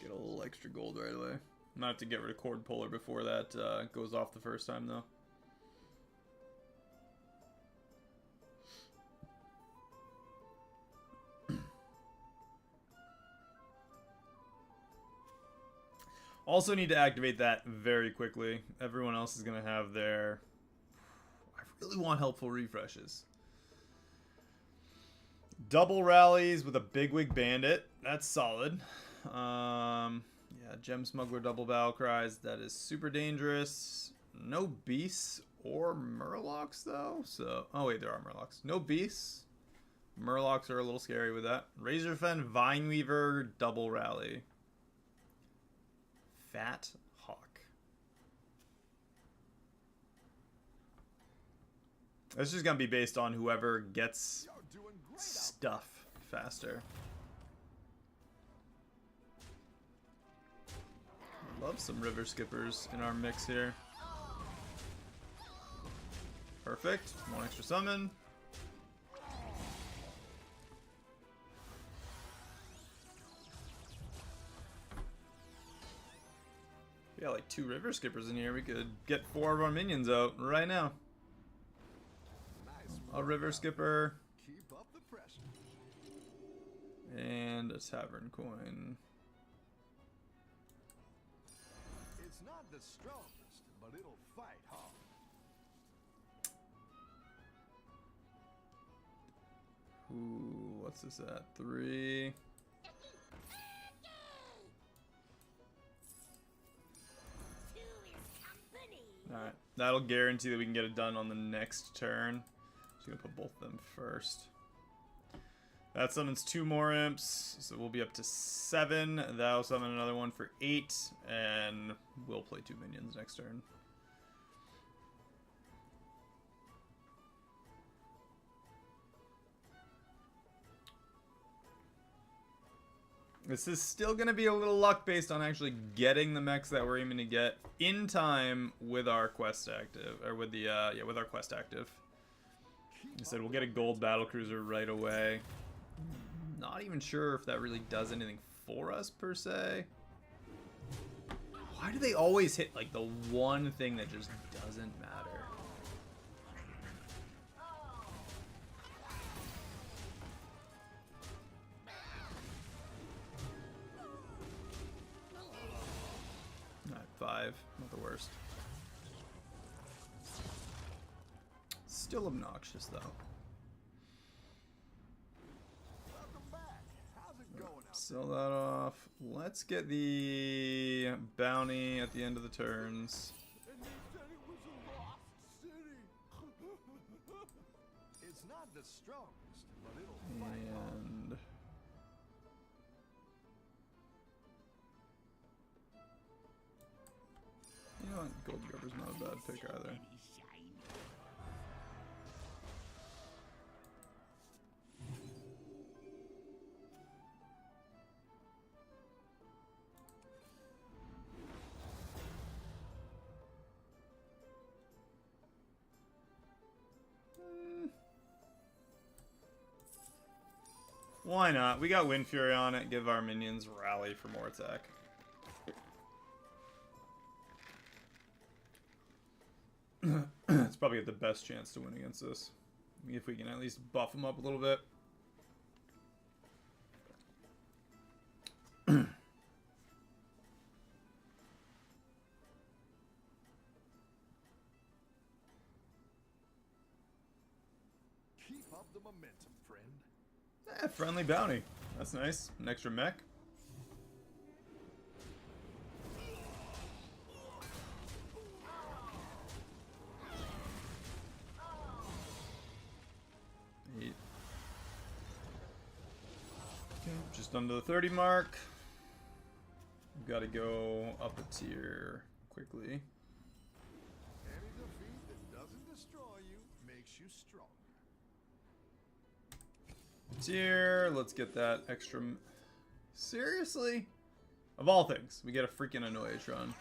Get a little extra gold right away. I'm gonna have to get rid of cord puller before that goes off the first time though. Also need to activate that very quickly. Everyone else is gonna have their... I really want helpful refreshes. Double rallies with a bigwig bandit. That's solid. Yeah, gem smuggler double battle cries. That is super dangerous. No beasts or murlocs though. So, oh wait, there are murlocs. No beasts. Murlocs are a little scary with that. Razorfen, Vineweaver, double rally. Fat Hawk. This is gonna be based on whoever gets stuff faster. Love some river skippers in our mix here. Perfect. 1 extra summon. We got like 2 river skippers in here. We could get 4 of our minions out right now. Nice. A river skipper Keep up the pressure. and a tavern coin. It's not the strongest, but it'll fight hard. Ooh, what's this at? 3. Alright, that'll guarantee that we can get it done on the next turn. Just gonna put both of them first. That summons 2 more imps, so we'll be up to 7. That'll summon another one for 8, and we'll play 2 minions next turn. This is still going to be a little luck based on actually getting the mechs that we're aiming to get in time with our quest active, or with the yeah, with our quest active. I said we'll get a gold battle cruiser right away. Not even sure if that really does anything for us per se. Why do they always hit like the one thing that just doesn't matter? Alright, 5. Not the worst. Still obnoxious though. Welcome back. How's it going out 6. Sell that off. Let's get the bounty at the end of the turns. And they said it was a lost city. It's not the strongest, but it'll fight hard. And you know what? Gold Grubber's not a bad pick either. Why not? We got Wind Fury on it. Give our minions rally for more attack. It's probably the best chance to win against this. If we can at least buff them up a little bit. Keep up the momentum, friend. Friendly bounty. That's nice. An extra mech. Okay, just under the 30 mark. We've got to go up a tier quickly. Any defeat that doesn't destroy you makes you stronger. Tier. Let's get that extra. Seriously? Of all things, we get a freaking Annoyatron.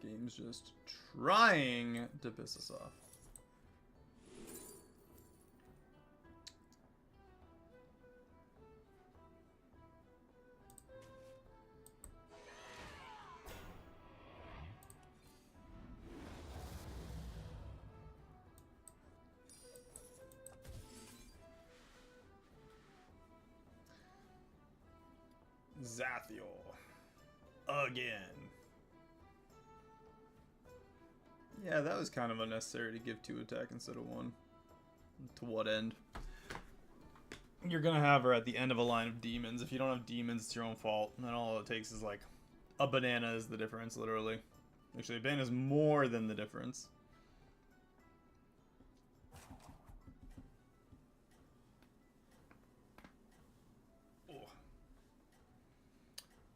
Game's just trying to piss us off. Zathiel. Again. Yeah, that was kind of unnecessary to give 2 attack instead of 1. To what end? You're gonna have her at the end of a line of demons. If you don't have demons, it's your own fault. And then all it takes is like a banana is the difference, literally. Actually, a banana is more than the difference.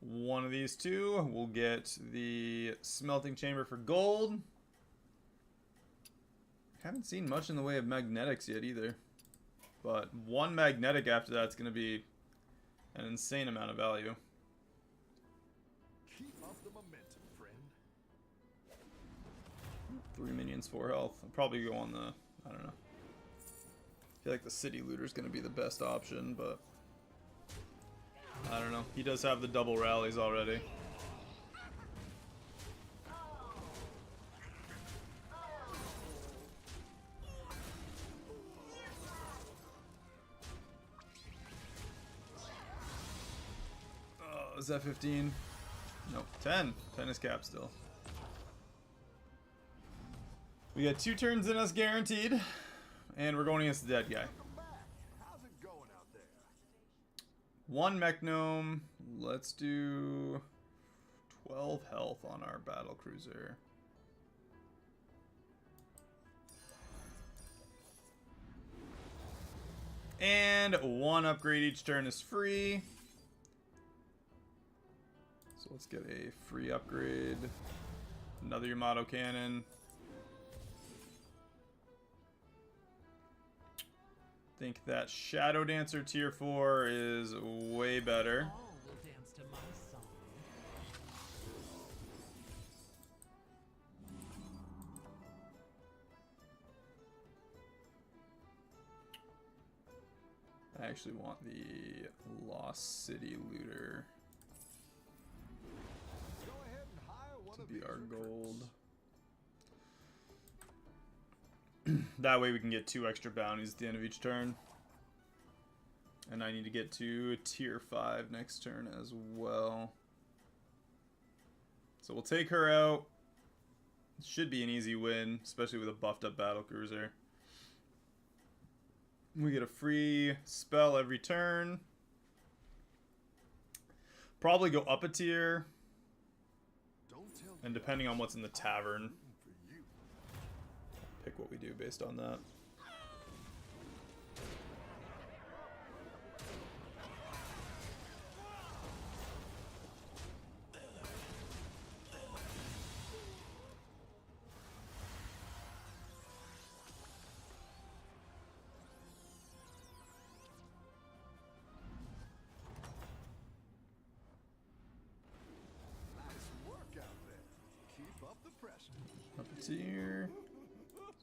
One of these two, we'll get the smelting chamber for gold. Haven't seen much in the way of magnetics yet either. But 1 magnetic after that's going to be an insane amount of value. Keep up the momentum, friend. 3 minions, 4 health. I'll probably go on the, I don't know. I feel like the city looter is going to be the best option, but I don't know. He does have the double rallies already. Oh, is that 15? Nope, 10. 10 is cap still. We got 2 turns in us guaranteed, and we're going against the dead guy. Welcome back. How's it going out there? 1 mech gnome. Let's do 12 health on our battle cruiser. And 1 upgrade each turn is free. So let's get a free upgrade. Another Yamato cannon. Think that Shadow Dancer tier 4 is way better. All will dance to my song. I actually want the Lost City Looter Go ahead and hire one to of be these our recruits. gold. That way we can get 2 extra bounties at the end of each turn. And I need to get to tier 5 next turn as well. So we'll take her out. Should be an easy win, especially with a buffed up battlecruiser. We get a free spell every turn. Probably go up a tier. Don't tell And me depending on what's in the tavern, I'm for you. pick what we do based on that. Nice work out there. Keep up the pressure. Up a tier.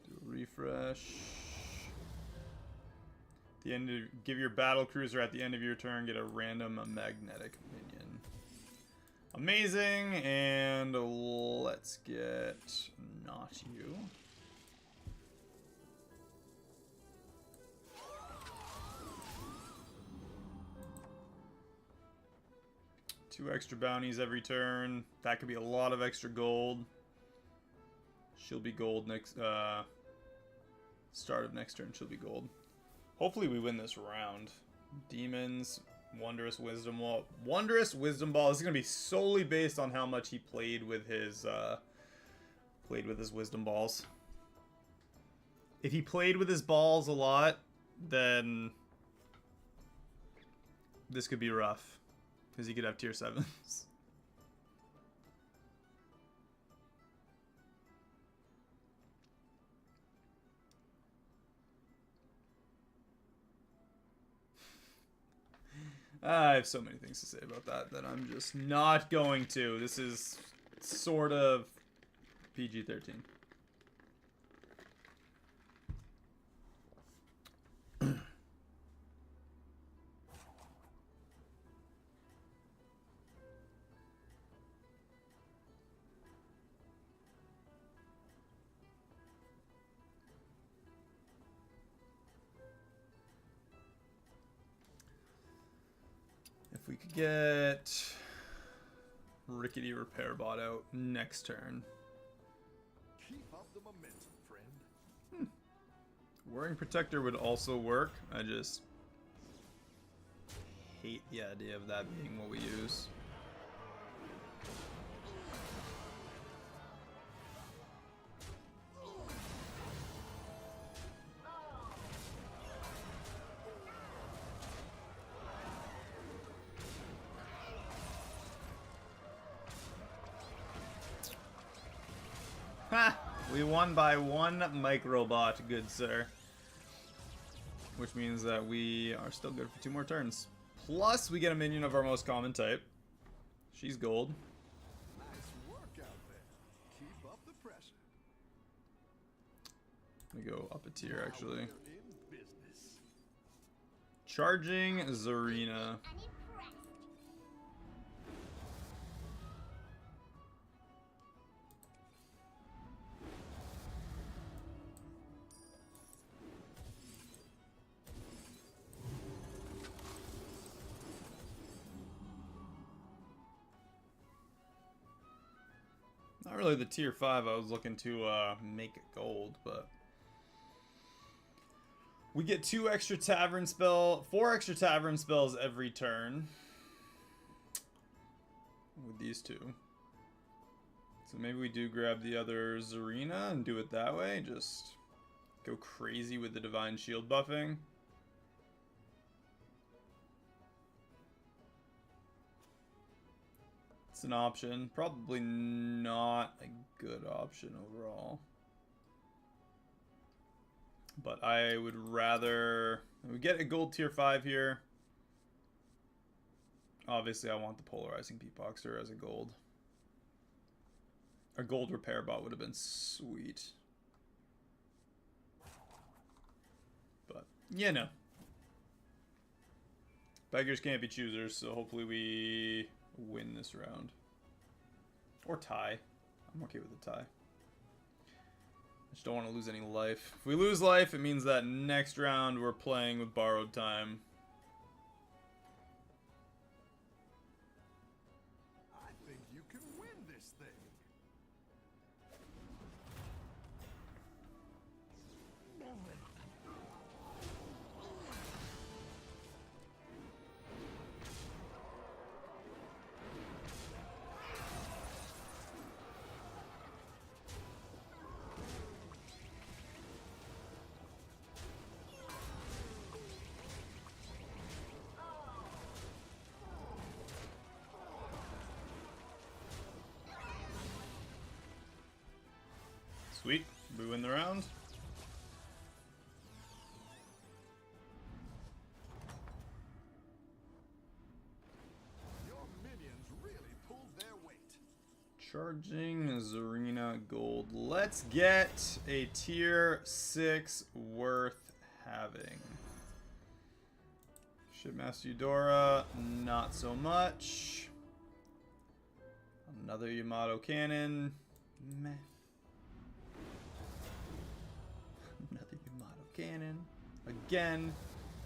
Do a refresh. The end of, give your battle cruiser at the end of your turn, get a random magnetic minion. Amazing, and let's get not you. Two extra bounties every turn. That could be a lot of extra gold. She'll be gold next start of next turn, she'll be gold. Hopefully we win this round. Demons, Wondrous Wisdom Wall. Wondrous Wisdom Ball. This is gonna be solely based on how much he played with his wisdom balls. If he played with his balls a lot, then this could be rough. Because he could have tier 7s. I have so many things to say about that I'm just not going to. This is sort of PG-13. If we could get Rickety Repair Bot out next turn. Keep up the momentum, friend. Whirring Protector would also work. I just hate the idea of that being what we use. Ha! We won by one microbot, good sir. Which means that we are still good for 2 more turns. Plus, we get a minion of our most common type. She's gold. Nice work out there. Keep up the pressure. We go up a tier, actually. Now we're in business. Charging Zarina. Not really the tier 5 I was looking to make it gold, but we get 4 extra tavern spells every turn with these 2. So maybe we do grab the other Zarina and do it that way, just go crazy with the Divine Shield buffing. It's an option. Probably not a good option overall. But I would rather... We get a gold tier 5 here. Obviously, I want the Polarizing Beatboxer as a gold. A gold repair bot would have been sweet. But, you know. Beggars can't be choosers, so hopefully we win this round. Or tie. I'm okay with a tie. I just don't want to lose any life. If we lose life, it means that next round we're playing with borrowed time. I think you can win this thing. Sweet. We win the round. Your minions really pulled their weight. Charging Zarina Gold. Let's get a tier 6 worth having. Shipmaster Eudora, not so much. Another Yamato cannon. Meh. Another Yamato cannon. Again.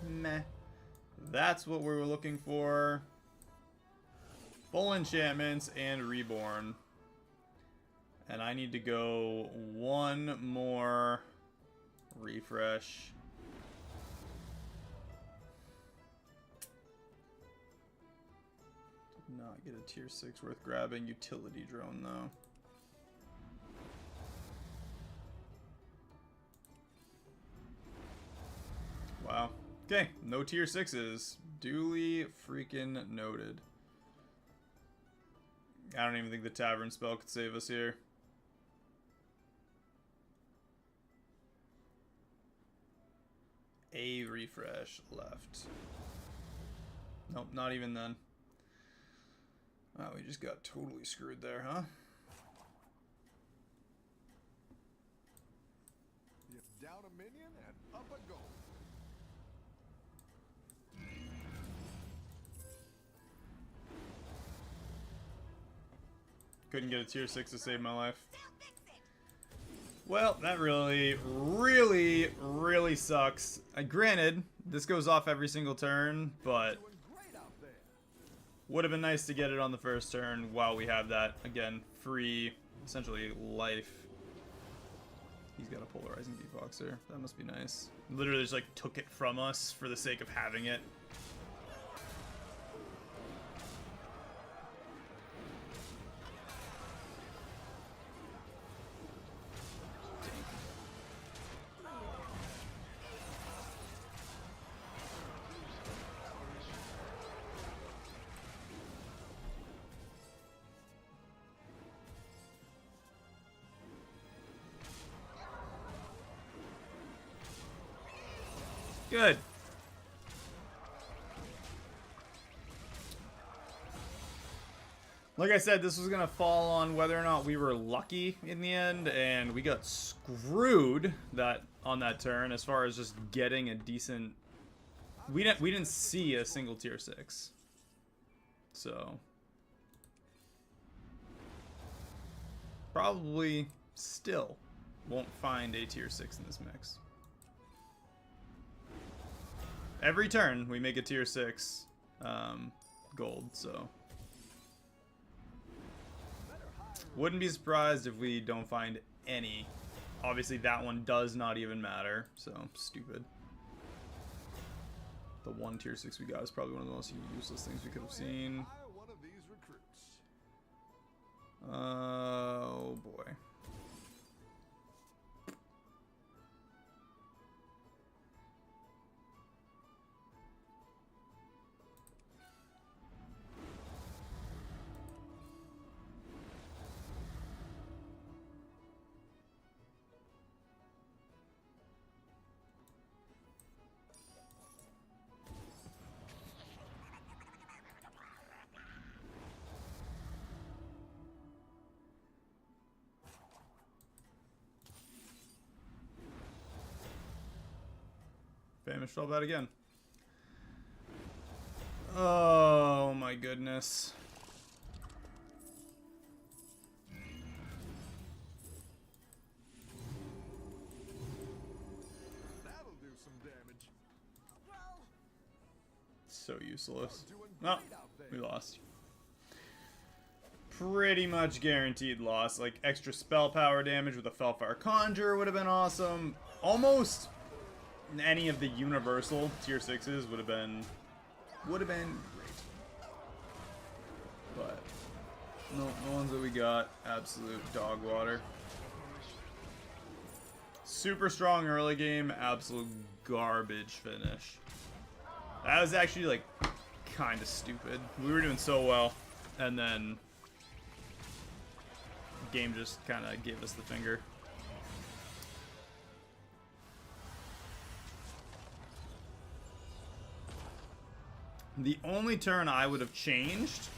Meh. That's what we were looking for. Full enchantments and reborn. And I need to go one more refresh. Did not get a tier 6 worth grabbing. Utility drone though. Wow. Okay, no tier 6s. Duly freaking noted. I don't even think the tavern spell could save us here. A refresh left. Nope, not even then. Wow, we just got totally screwed there, huh? You're down a minion and up a goal. Couldn't get a tier 6 to save my life. Well, that really, really, really sucks. Granted, this goes off every single turn, but Doing great out there. would have been nice to get it on the first turn while we have that, again, free, essentially, life. He's got a polarizing beatboxer. That must be nice. Literally just, like, took it from us for the sake of having it. Good. Like I said, this was gonna fall on whether or not we were lucky in the end, and we got screwed on that turn as far as just getting a decent. We didn't see a single tier 6, so probably still won't find a tier 6 in this mix. Every turn we make a tier 6 gold, so wouldn't be surprised if we don't find any. Obviously that one does not even matter, so stupid. The one tier 6 we got is probably one of the most useless things we could have seen. Hire one of these recruits. Oh boy. Famish fell bad again. Oh my goodness. That'll do some damage. So useless. Doing Oh, great out there. we lost. Pretty much guaranteed loss. Like extra spell power damage with a Felfire Conjure would have been awesome. Almost any of the universal tier 6s would have been great. But no, the ones that we got, absolute dog water. Super strong early game, absolute garbage finish. That was actually like kind of stupid. We were doing so well, and then the game just kind of gave us the finger. The only turn I would have changed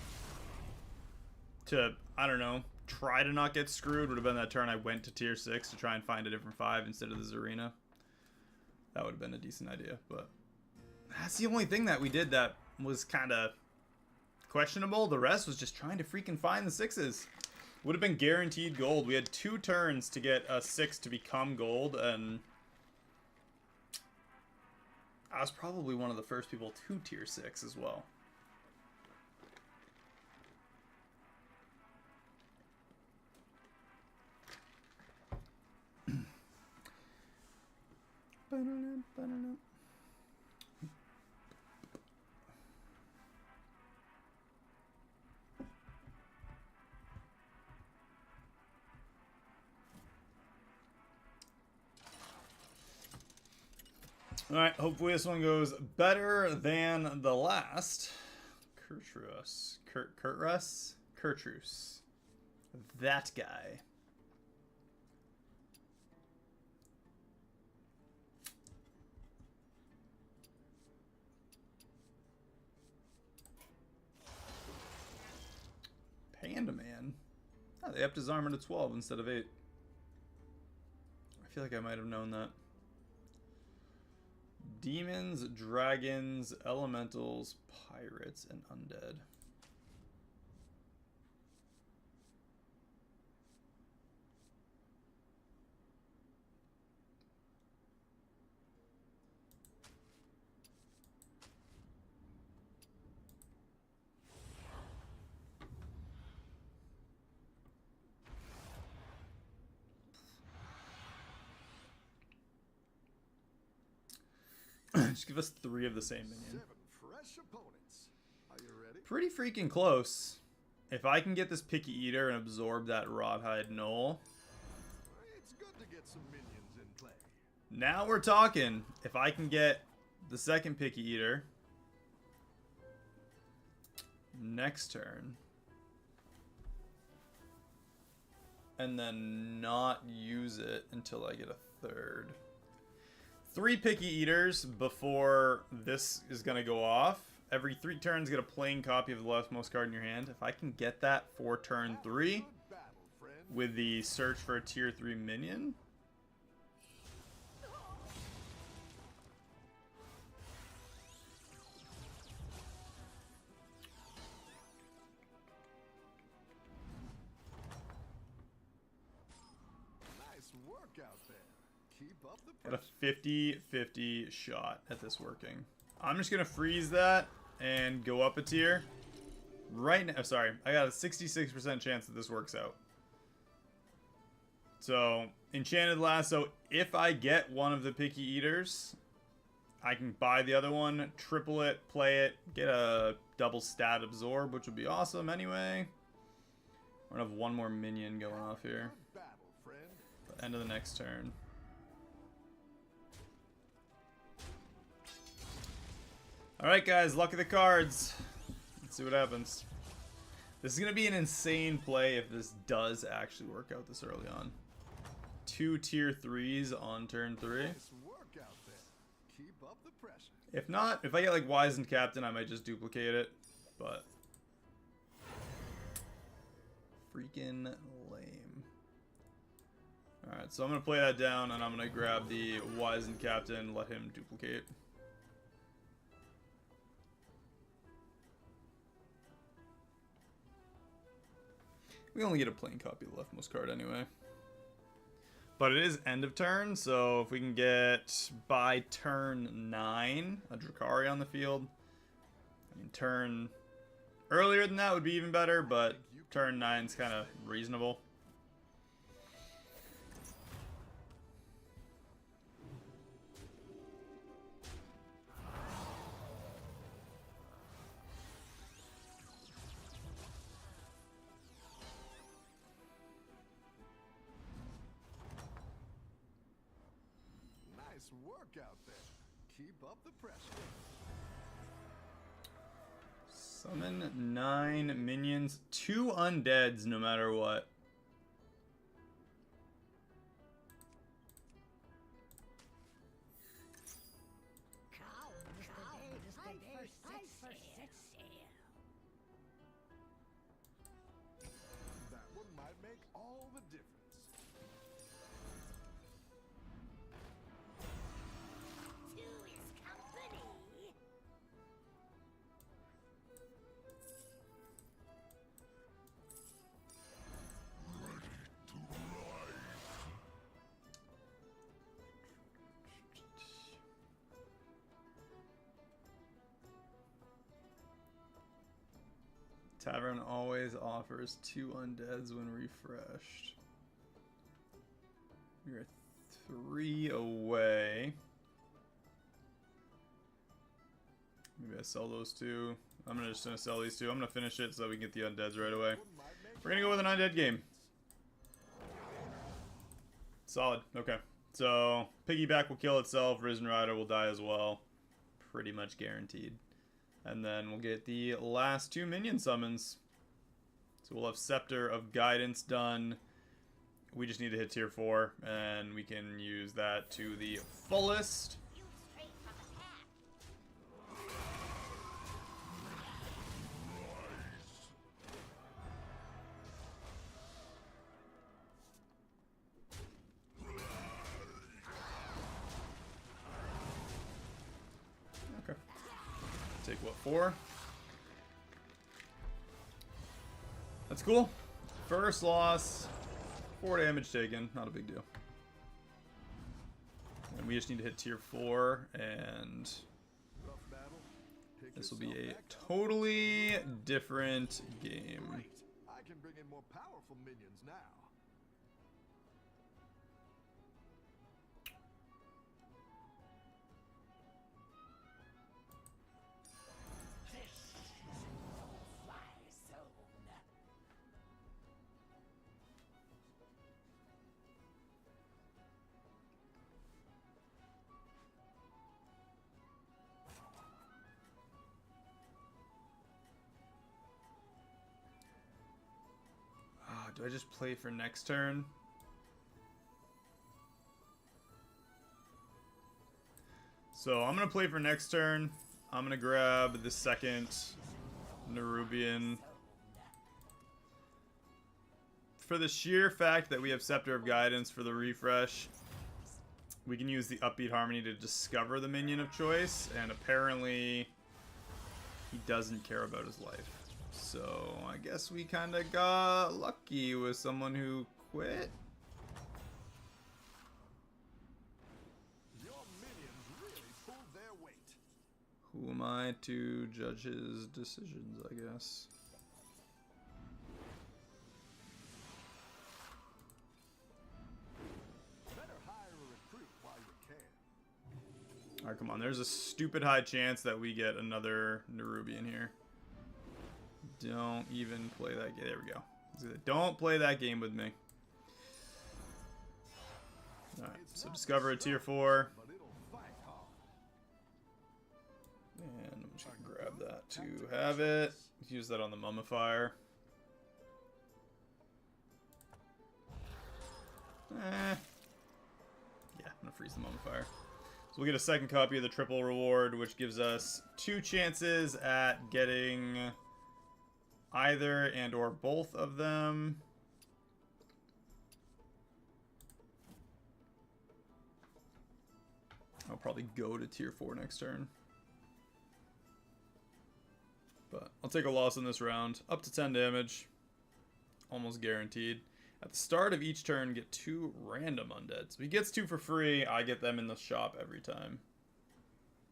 to, I don't know, try to not get screwed would have been that turn I went to tier 6 to try and find a different 5 instead of the Zarina. That would have been a decent idea, but that's the only thing that we did that was kind of questionable. The rest was just trying to freaking find the 6s. Would have been guaranteed gold. We had 2 turns to get a 6 to become gold, and I was probably one of the first people to tier 6 as well. Alright, hopefully this one goes better than the last. Kurtrus. That guy. Panda Man. Oh, they upped his armor to 12 instead of 8. I feel like I might have known that. Demons, dragons, elementals, pirates, and undead. Just give us 3 of the same minion. 7 fresh opponents. Are you ready? Pretty freaking close. If I can get this Picky Eater and absorb that Rawhide Knoll. It's good to get some minions in play. Now we're talking. If I can get the second Picky Eater next turn, and then not use it until I get a third. 3 Picky Eaters before this is going to go off. Every 3 turns, get a plain copy of the leftmost card in your hand. If I can get that for turn 3 with the search for a tier 3 minion. Nice work out there. Keep up the Got a 50-50 shot at this working. I'm just going to freeze that and go up a tier. Right now, sorry, I got a 66% chance that this works out. So, Enchanted Lasso, if I get one of the Picky Eaters, I can buy the other one, triple it, play it, get a double stat absorb, which would be awesome anyway. We're going to have one more minion going off here. battle, friend. The end of the next turn. Alright guys, luck of the cards. Let's see what happens. This is going to be an insane play if this does actually work out this early on. 2 tier 3s on turn 3. Nice work out there. Keep up the pressure. If not, if I get like Wizened Captain, I might just duplicate it. But freaking lame. Alright, so I'm going to play that down and I'm going to grab the Wizened Captain, let him duplicate. We only get a plain copy of the leftmost card anyway. But it is end of turn, so if we can get by turn 9 a Drakari on the field. I mean, turn earlier than that would be even better, but turn 9's kind of reasonable. Nice work out there. Keep up the pressure. Summon 9 minions, 2 undeads no matter what. Tavern always offers 2 undeads when refreshed. We're 3 away. Maybe I sell those 2. I'm just gonna sell these 2. I'm gonna finish it so that we can get the undeads right away. We're gonna go with an undead game. Solid. Okay. So Piggyback will kill itself. Risen Rider will die as well. Pretty much guaranteed. And then we'll get the last 2 minion summons. So we'll have Scepter of Guidance done. We just need to hit tier 4, and we can use that to the fullest. You straight from the pack. Okay. Take what, 4? That's cool. First loss. 4 damage taken. Not a big deal. And we just need to hit tier 4, and this will be a totally different game. Great. I can bring in more powerful minions now. Do I just play for next turn? So I'm going to play for next turn. I'm going to grab the second Nerubian. For the sheer fact that we have Scepter of Guidance for the refresh, we can use the Upbeat Harmony to discover the minion of choice, and apparently he doesn't care about his life. So I guess we kind of got lucky with someone who quit. Your minions really pulled their weight. Who am I to judge his decisions, I guess? Better hire a recruit while you can. Alright, come on. There's a stupid high chance that we get another Nerubian here. Don't even play that game. There we go. Don't play that game with me. Alright, so discover a tier 4. But it'll fight hard. And I'm just gonna grab that to have it. Use that on the Mummifier. Yeah, I'm gonna freeze the Mummifier. So we'll get a second copy of the triple reward, which gives us 2 chances at getting either and or both of them. I'll probably go to tier 4 next turn. But I'll take a loss in this round. Up to 10 damage. Almost guaranteed. At the start of each turn, get 2 random undead. So he gets 2 for free. I get them in the shop every time.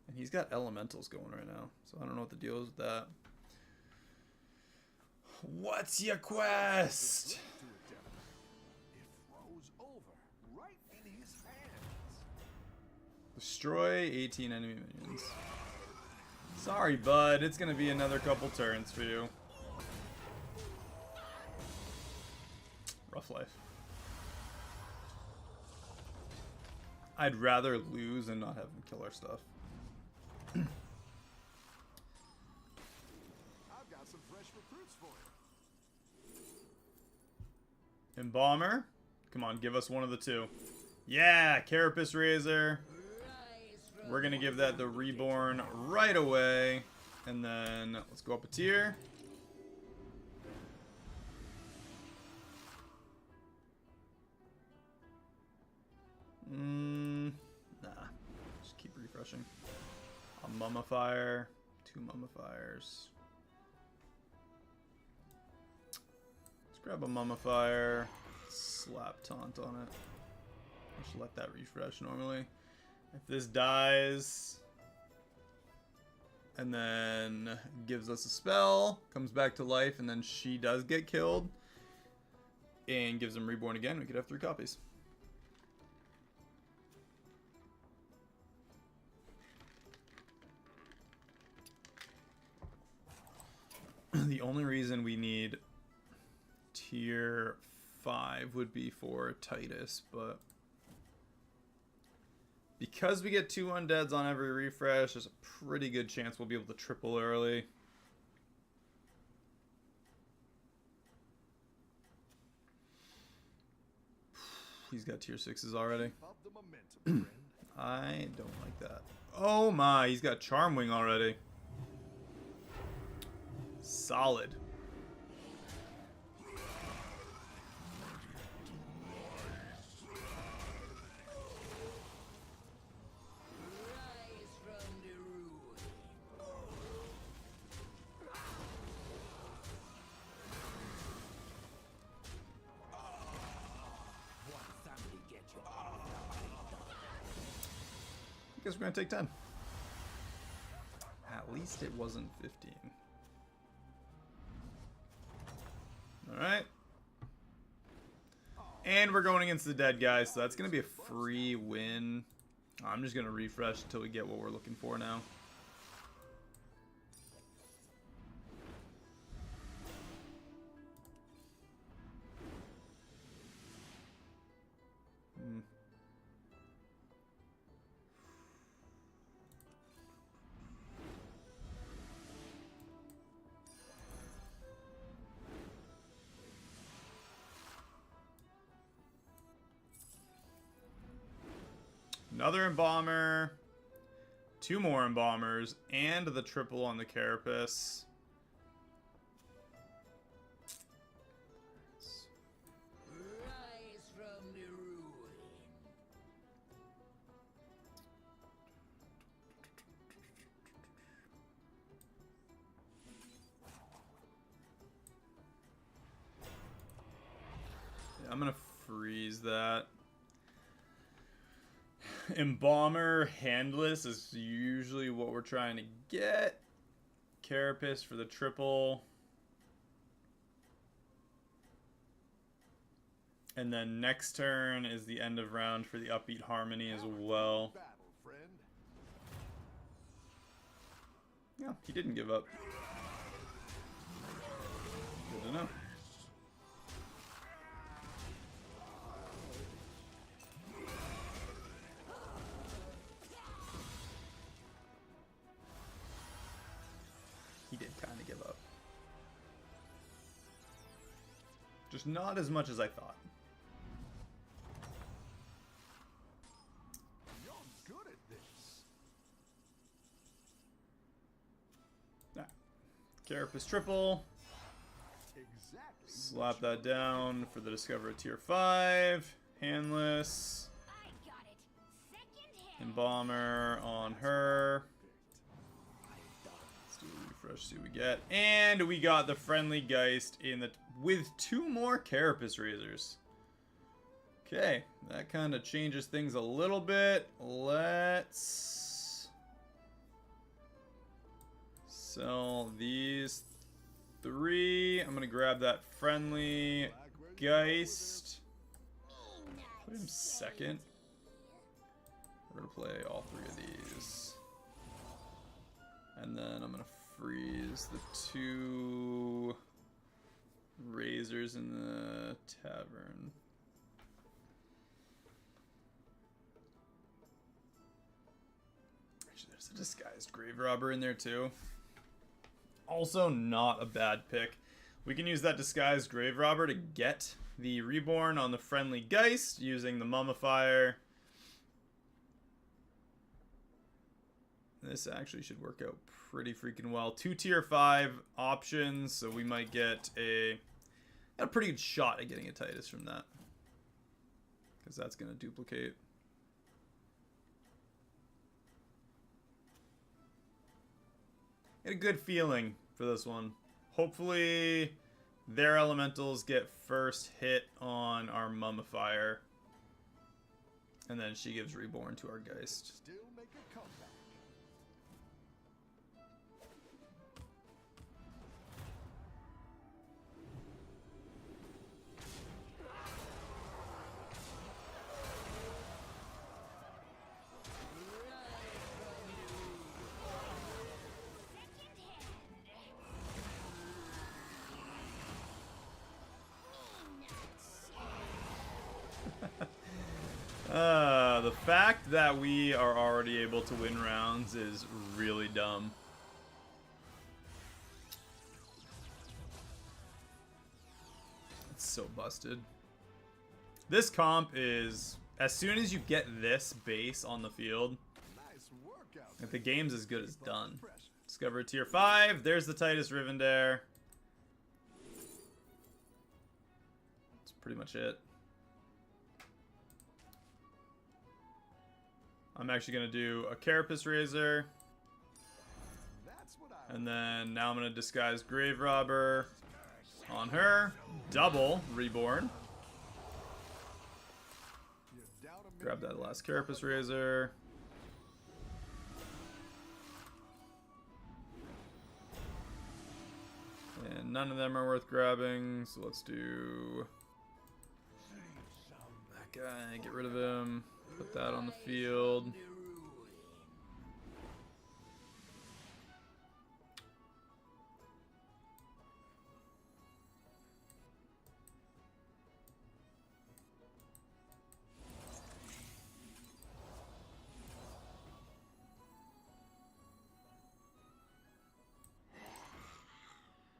And he's got elementals going right now. So I don't know what the deal is with that. What's your quest? To a devil. It froze over right in his hands. Destroy 18 enemy minions. Sorry, bud. It's going to be another couple turns for you. Rough life. I'd rather lose and not have him kill our stuff. I've got some fresh recruits for you. Embaumer? Come on, give us one of the 2. Yeah, Carapace Razor. We're going to give that the Reborn right away. And then let's go up a tier. Nah. Just keep refreshing. A Mummifier. 2 Mummifiers. Let's grab a Mummifier. Slap Taunt on it. Just let that refresh normally. If this dies, and then gives us a spell, comes back to life, and then she does get killed, and gives him reborn again. We could have 3 copies. The only reason we need tier 5 would be for Titus, but because we get 2 undeads on every refresh, there's a pretty good chance we'll be able to triple early. He's got tier 6s already. I don't like that. Oh my, he's got Charmwing already. Solid. I guess we're gonna take 10. At least it wasn't 15. Alright. And we're going against the dead guys, so that's gonna be a free win. I'm just gonna refresh until we get what we're looking for now. Another Embomber, 2 more Embombers, and the triple on the Carapace. Rise from the ruin. Yeah, I'm gonna freeze that. Embomber handless is usually what we're trying to get. Carapace for the triple. And then next turn is the end of round for the Upbeat Harmony as well. Yeah, he didn't give up. Good to know. He did kind of give up. Just not as much as I thought. You're good at this. Nah. Carapace triple. Exactly. Slap that down for the Discover tier 5. Handless. I got it. Second hand. Embomber on her. Let's do a refresh, see what we get. And we got the Friendly Geist in the with 2 more Carapace Razors. Okay, that kind of changes things a little bit. Let's sell these 3. I'm gonna grab that Friendly Geist. Put him second. We're gonna play all 3 of these. And then I'm gonna freeze the 2 razors in the tavern. Actually, there's a disguised grave robber in there too. Also not a bad pick. We can use that disguised grave robber to get the reborn on the Friendly Geist using the mummifier. This actually should work out pretty freaking well. 2 tier 5 options, so we might get a pretty good shot at getting a Titus from that. Because that's going to duplicate. Get a good feeling for this one. Hopefully their elementals get first hit on our mummifier. And then she gives reborn to our Geist. Still make a comeback. The fact that we are already able to win rounds is really dumb. It's so busted. This comp is, as soon as you get this base on the field, Nice workout. like, the game's as good as done. Discover tier 5. There's the Titus Rivendare. That's pretty much it. I'm actually going to do a Carapace Razor. That's what I And then now I'm going to disguise Grave Robber on her. Double Reborn. you down a minute. Grab that last Carapace Razor. And none of them are worth grabbing, so let's do that guy, get rid of him, put that on the field.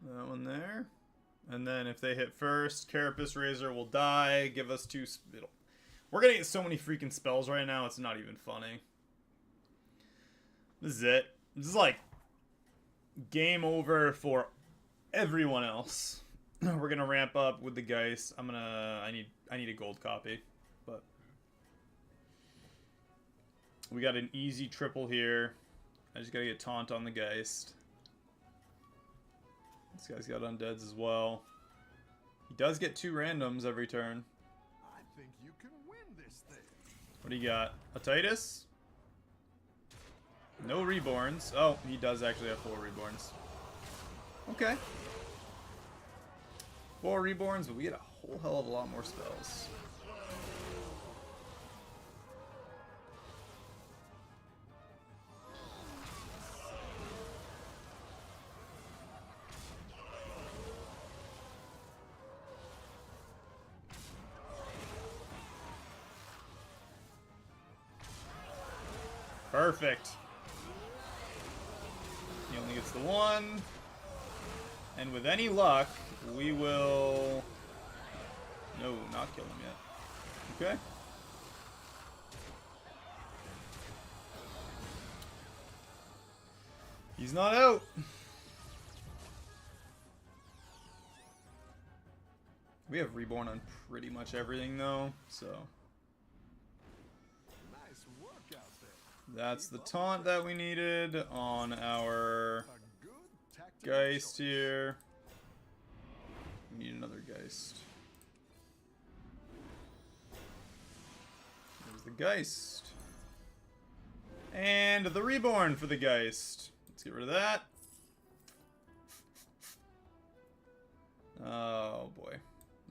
That one there. And then if they hit first, Carapace Razor will die, give us 2 spittle. We're gonna get so many freaking spells right now, it's not even funny. This is it. This is like game over for everyone else. We're gonna ramp up with the Geist. I need a gold copy, but we got an easy triple here. I just gotta get Taunt on the Geist. This guy's got undeads as well. He does get 2 randoms every turn. I think you can win this thing. What do you got? A Titus? No Reborns. Oh, he does actually have 4 Reborns. Okay. 4 Reborns, but we get a whole hell of a lot more spells. Perfect. He only gets the 1. And with any luck, we will... No, not kill him yet. Okay. He's not out. We have Reborn on pretty much everything, though, so... Nice workout there. That's the taunt that we needed on our A good tactical Geist choice. here. We need another Geist. There's the Geist. And the Reborn for the Geist. Let's get rid of that. Oh boy.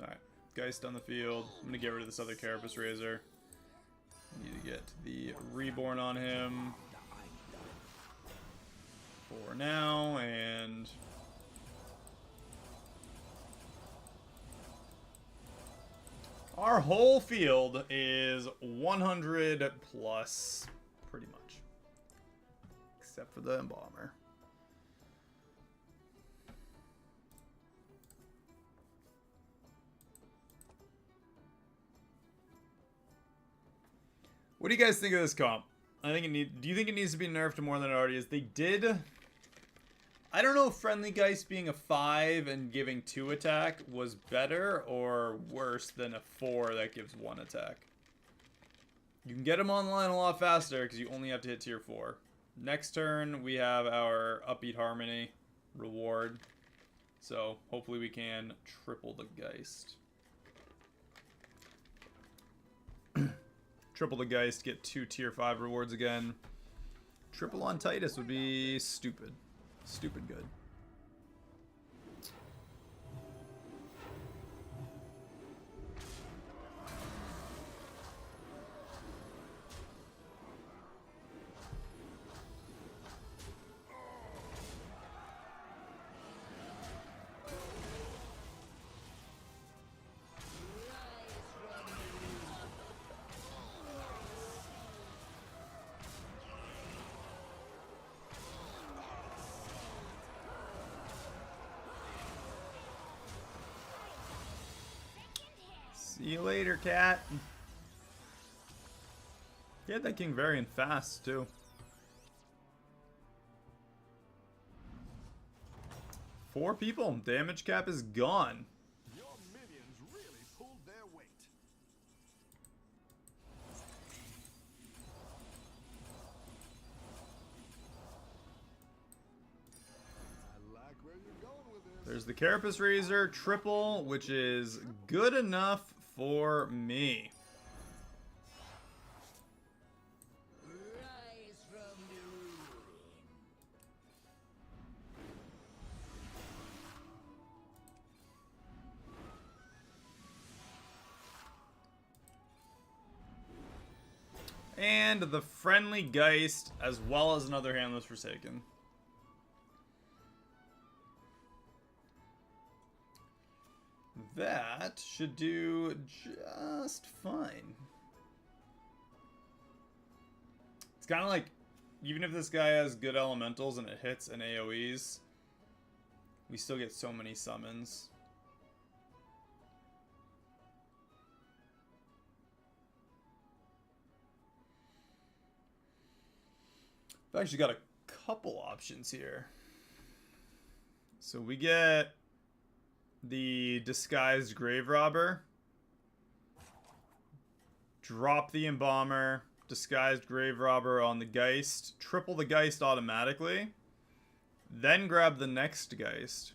Alright. Geist on the field. I'm gonna get rid of this other Carapace Razor. Need to get the Reborn on him for now, and our whole field is 100 plus, pretty much, except for the Embalmer. What do you guys think of this comp? Do you think it needs to be nerfed more than it already is? They did. I don't know if Friendly Geist being a 5 and giving 2 attack was better or worse than a 4 that gives 1 attack. You can get them online a lot faster because you only have to hit tier 4. Next turn, we have our Upbeat Harmony reward. So hopefully we can triple the Geist. Triple the Geist, get 2 tier 5 rewards again. Triple on Titus would be stupid. Stupid good. See you later, cat. He had that King Varian fast, too. Four people. Damage cap is gone. Your minions really pulled their weight. I like where you're going with this. There's the Carapace Razor triple, which is good enough for me. Rise from the ruin. And the Friendly Geist, as well as another Handless Forsaken. That should do just fine. It's kind of like, even if this guy has good elementals and it hits and AoEs, we still get so many summons. I've actually got a couple options here. So we get the Disguised Grave Robber, drop the Embalmer, Disguised Grave Robber on the Geist, triple the Geist automatically, then grab the next Geist.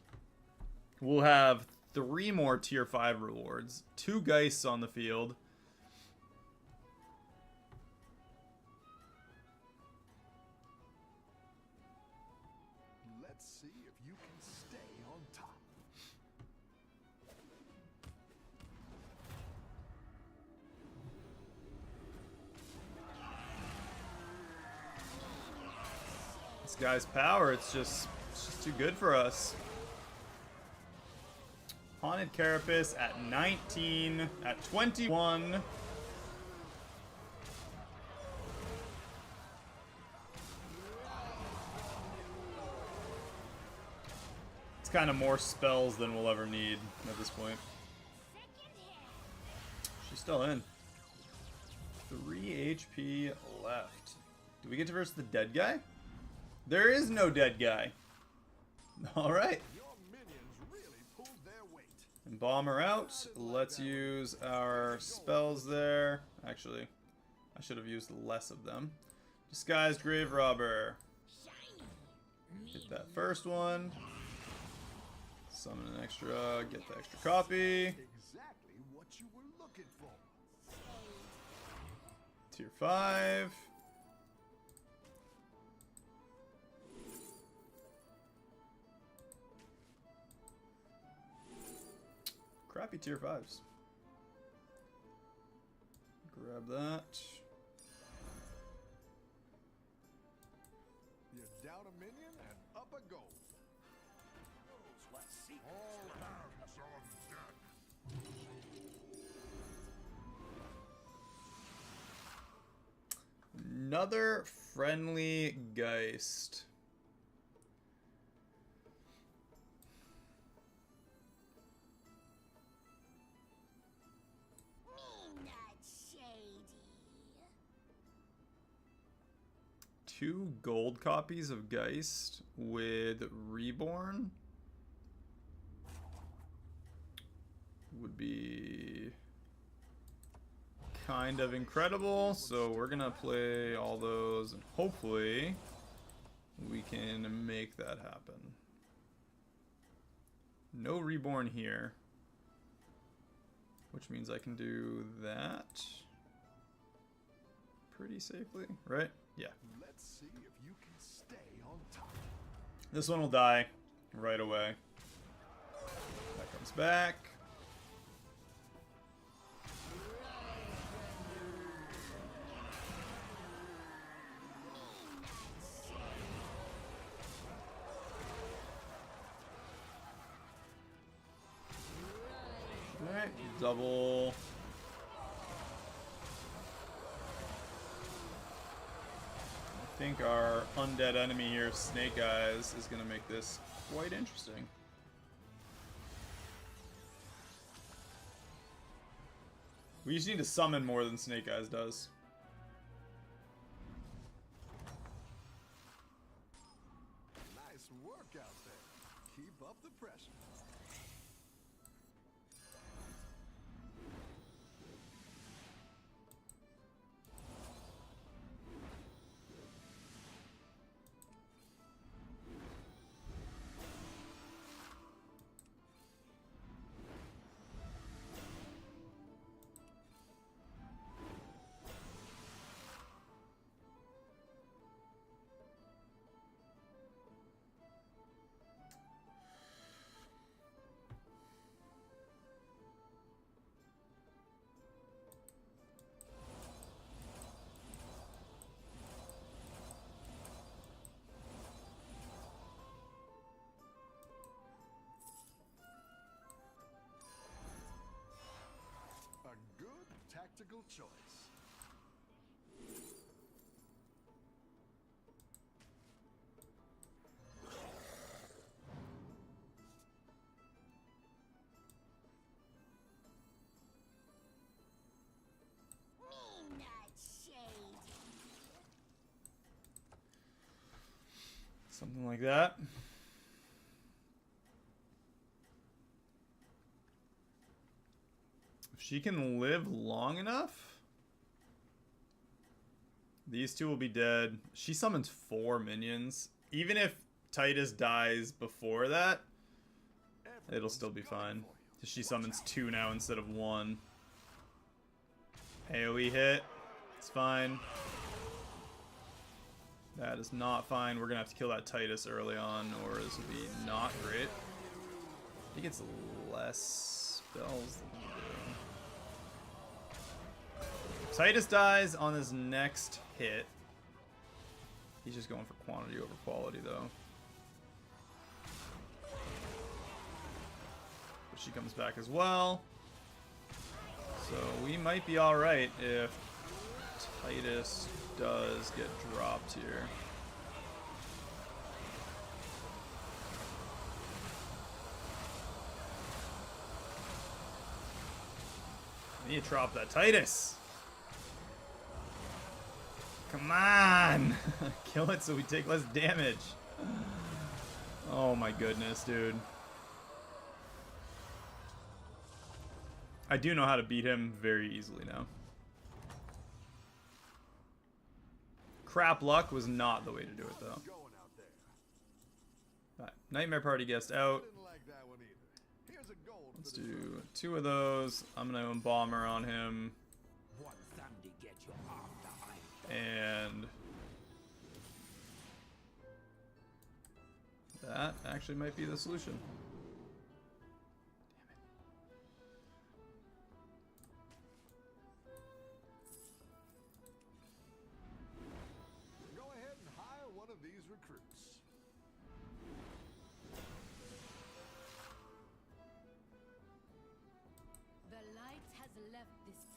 We'll have 3 more tier 5 rewards, 2 Geists on the field. Let's see if you can stay on top. This guy's power, it's just too good for us. Haunted Carapace at 19, at 21. It's kind of more spells than we'll ever need at this point. She's still in. 3 HP left. Do we get to verse the dead guy? There is no dead guy. Alright. Your minions really pulled their weight. Embalmer out. Let's use our spells there. Actually, I should have used less of them. Disguised Grave Robber. Get that first one. Summon an extra. Get the extra copy. Exactly what you were looking for. Tier 5. Crappy tier 5s. Grab that. You're down a minion and up a goal. All hands on deck. Another Friendly Geist. Me not shady. 2 gold copies of Geist with Reborn would be kind of incredible, so we're gonna play all those and hopefully we can make that happen. No Reborn here, which means I can do that pretty safely, right? Yeah. Let's see if you can stay on top. This one will die right away. That comes back. Alright, double. I think our undead enemy here, Snake Eyes, is going to make this quite interesting. We just need to summon more than Snake Eyes does. Nice work out there. Keep up the pressure. A good tactical choice. Me not shade. Something like that. If she can live long enough, these two will be dead. She summons 4 minions. Even if Titus dies before that, it'll still be fine. She summons 2 now instead of 1. AoE hit. It's fine. That is not fine. We're gonna have to kill that Titus early on, or this will be not great. He gets less spells than we do. Titus dies on his next hit. He's just going for quantity over quality, though. But she comes back as well. So we might be alright if Titus does get dropped here. I need to drop that Titus. Come on! Kill it so we take less damage. Oh my goodness, dude. I do know how to beat him very easily now. Crap luck was not the way to do it, though. Going out there. Right. Nightmare Party guest out. Didn't like that one either. Here's a gold Let's for the trouble. do 2 of those. I'm gonna Bomber on him. One Sunday get you after I And that actually might be the solution. Go ahead and hire one of these recruits. The light has left this place.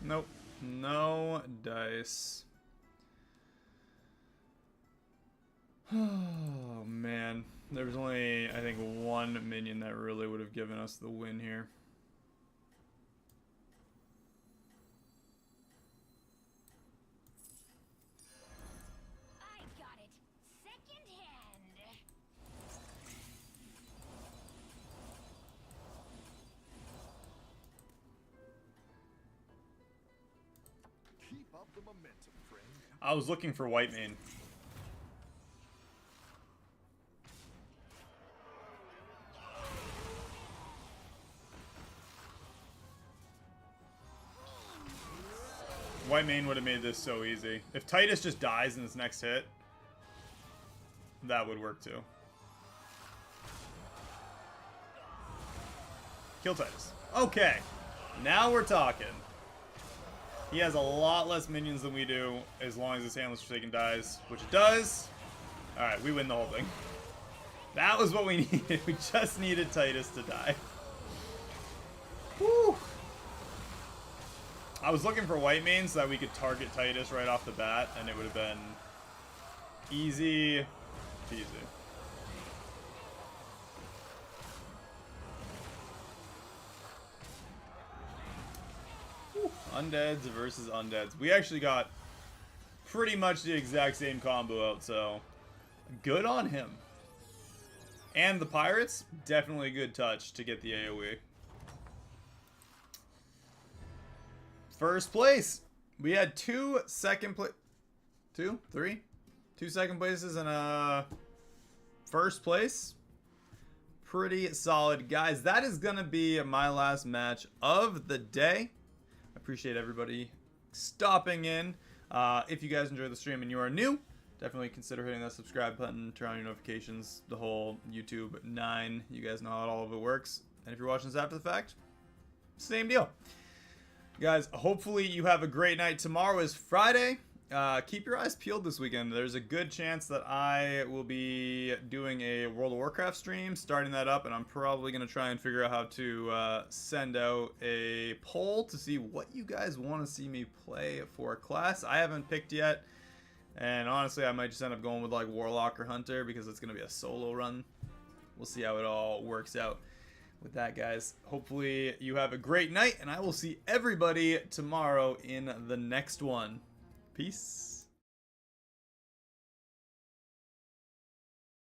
Nope. No dice. Oh, man. There was only, I think, 1 minion that really would have given us the win here. I got it. Second hand. Keep up the momentum, friend. I was looking for white mane. White mane would have made this so easy. If Titus just dies in this next hit, that would work too. Kill Titus. Okay, now we're talking. He has a lot less minions than we do, as long as his Handless Forsaken dies, which it does. Alright, we win the whole thing. That was what we needed. We just needed Titus to die. Woo! I was looking for white main so that we could target Titus right off the bat, and it would have been easy peasy. Whew. Undeads versus undeads. We actually got pretty much the exact same combo out, so good on him. And the pirates, definitely a good touch to get the AoE. First place. We had two second places and a first place. Pretty solid, guys. That is gonna be my last match of the day. I appreciate everybody stopping in. If you guys enjoy the stream and you are new, definitely consider hitting that subscribe button, turn on your notifications, the whole YouTube 9. You guys know how all of it works. And if you're watching this after the fact, same deal. Guys, hopefully you have a great night. Tomorrow is Friday. Keep your eyes peeled this weekend. There's a good chance that I will be doing a World of Warcraft stream, starting that up, and I'm probably going to try and figure out how to send out a poll to see what you guys want to see me play for a class. I haven't picked yet, and honestly, I might just end up going with like Warlock or Hunter because it's going to be a solo run. We'll see how it all works out. With that, guys, hopefully you have a great night, and I will see everybody tomorrow in the next one. Peace.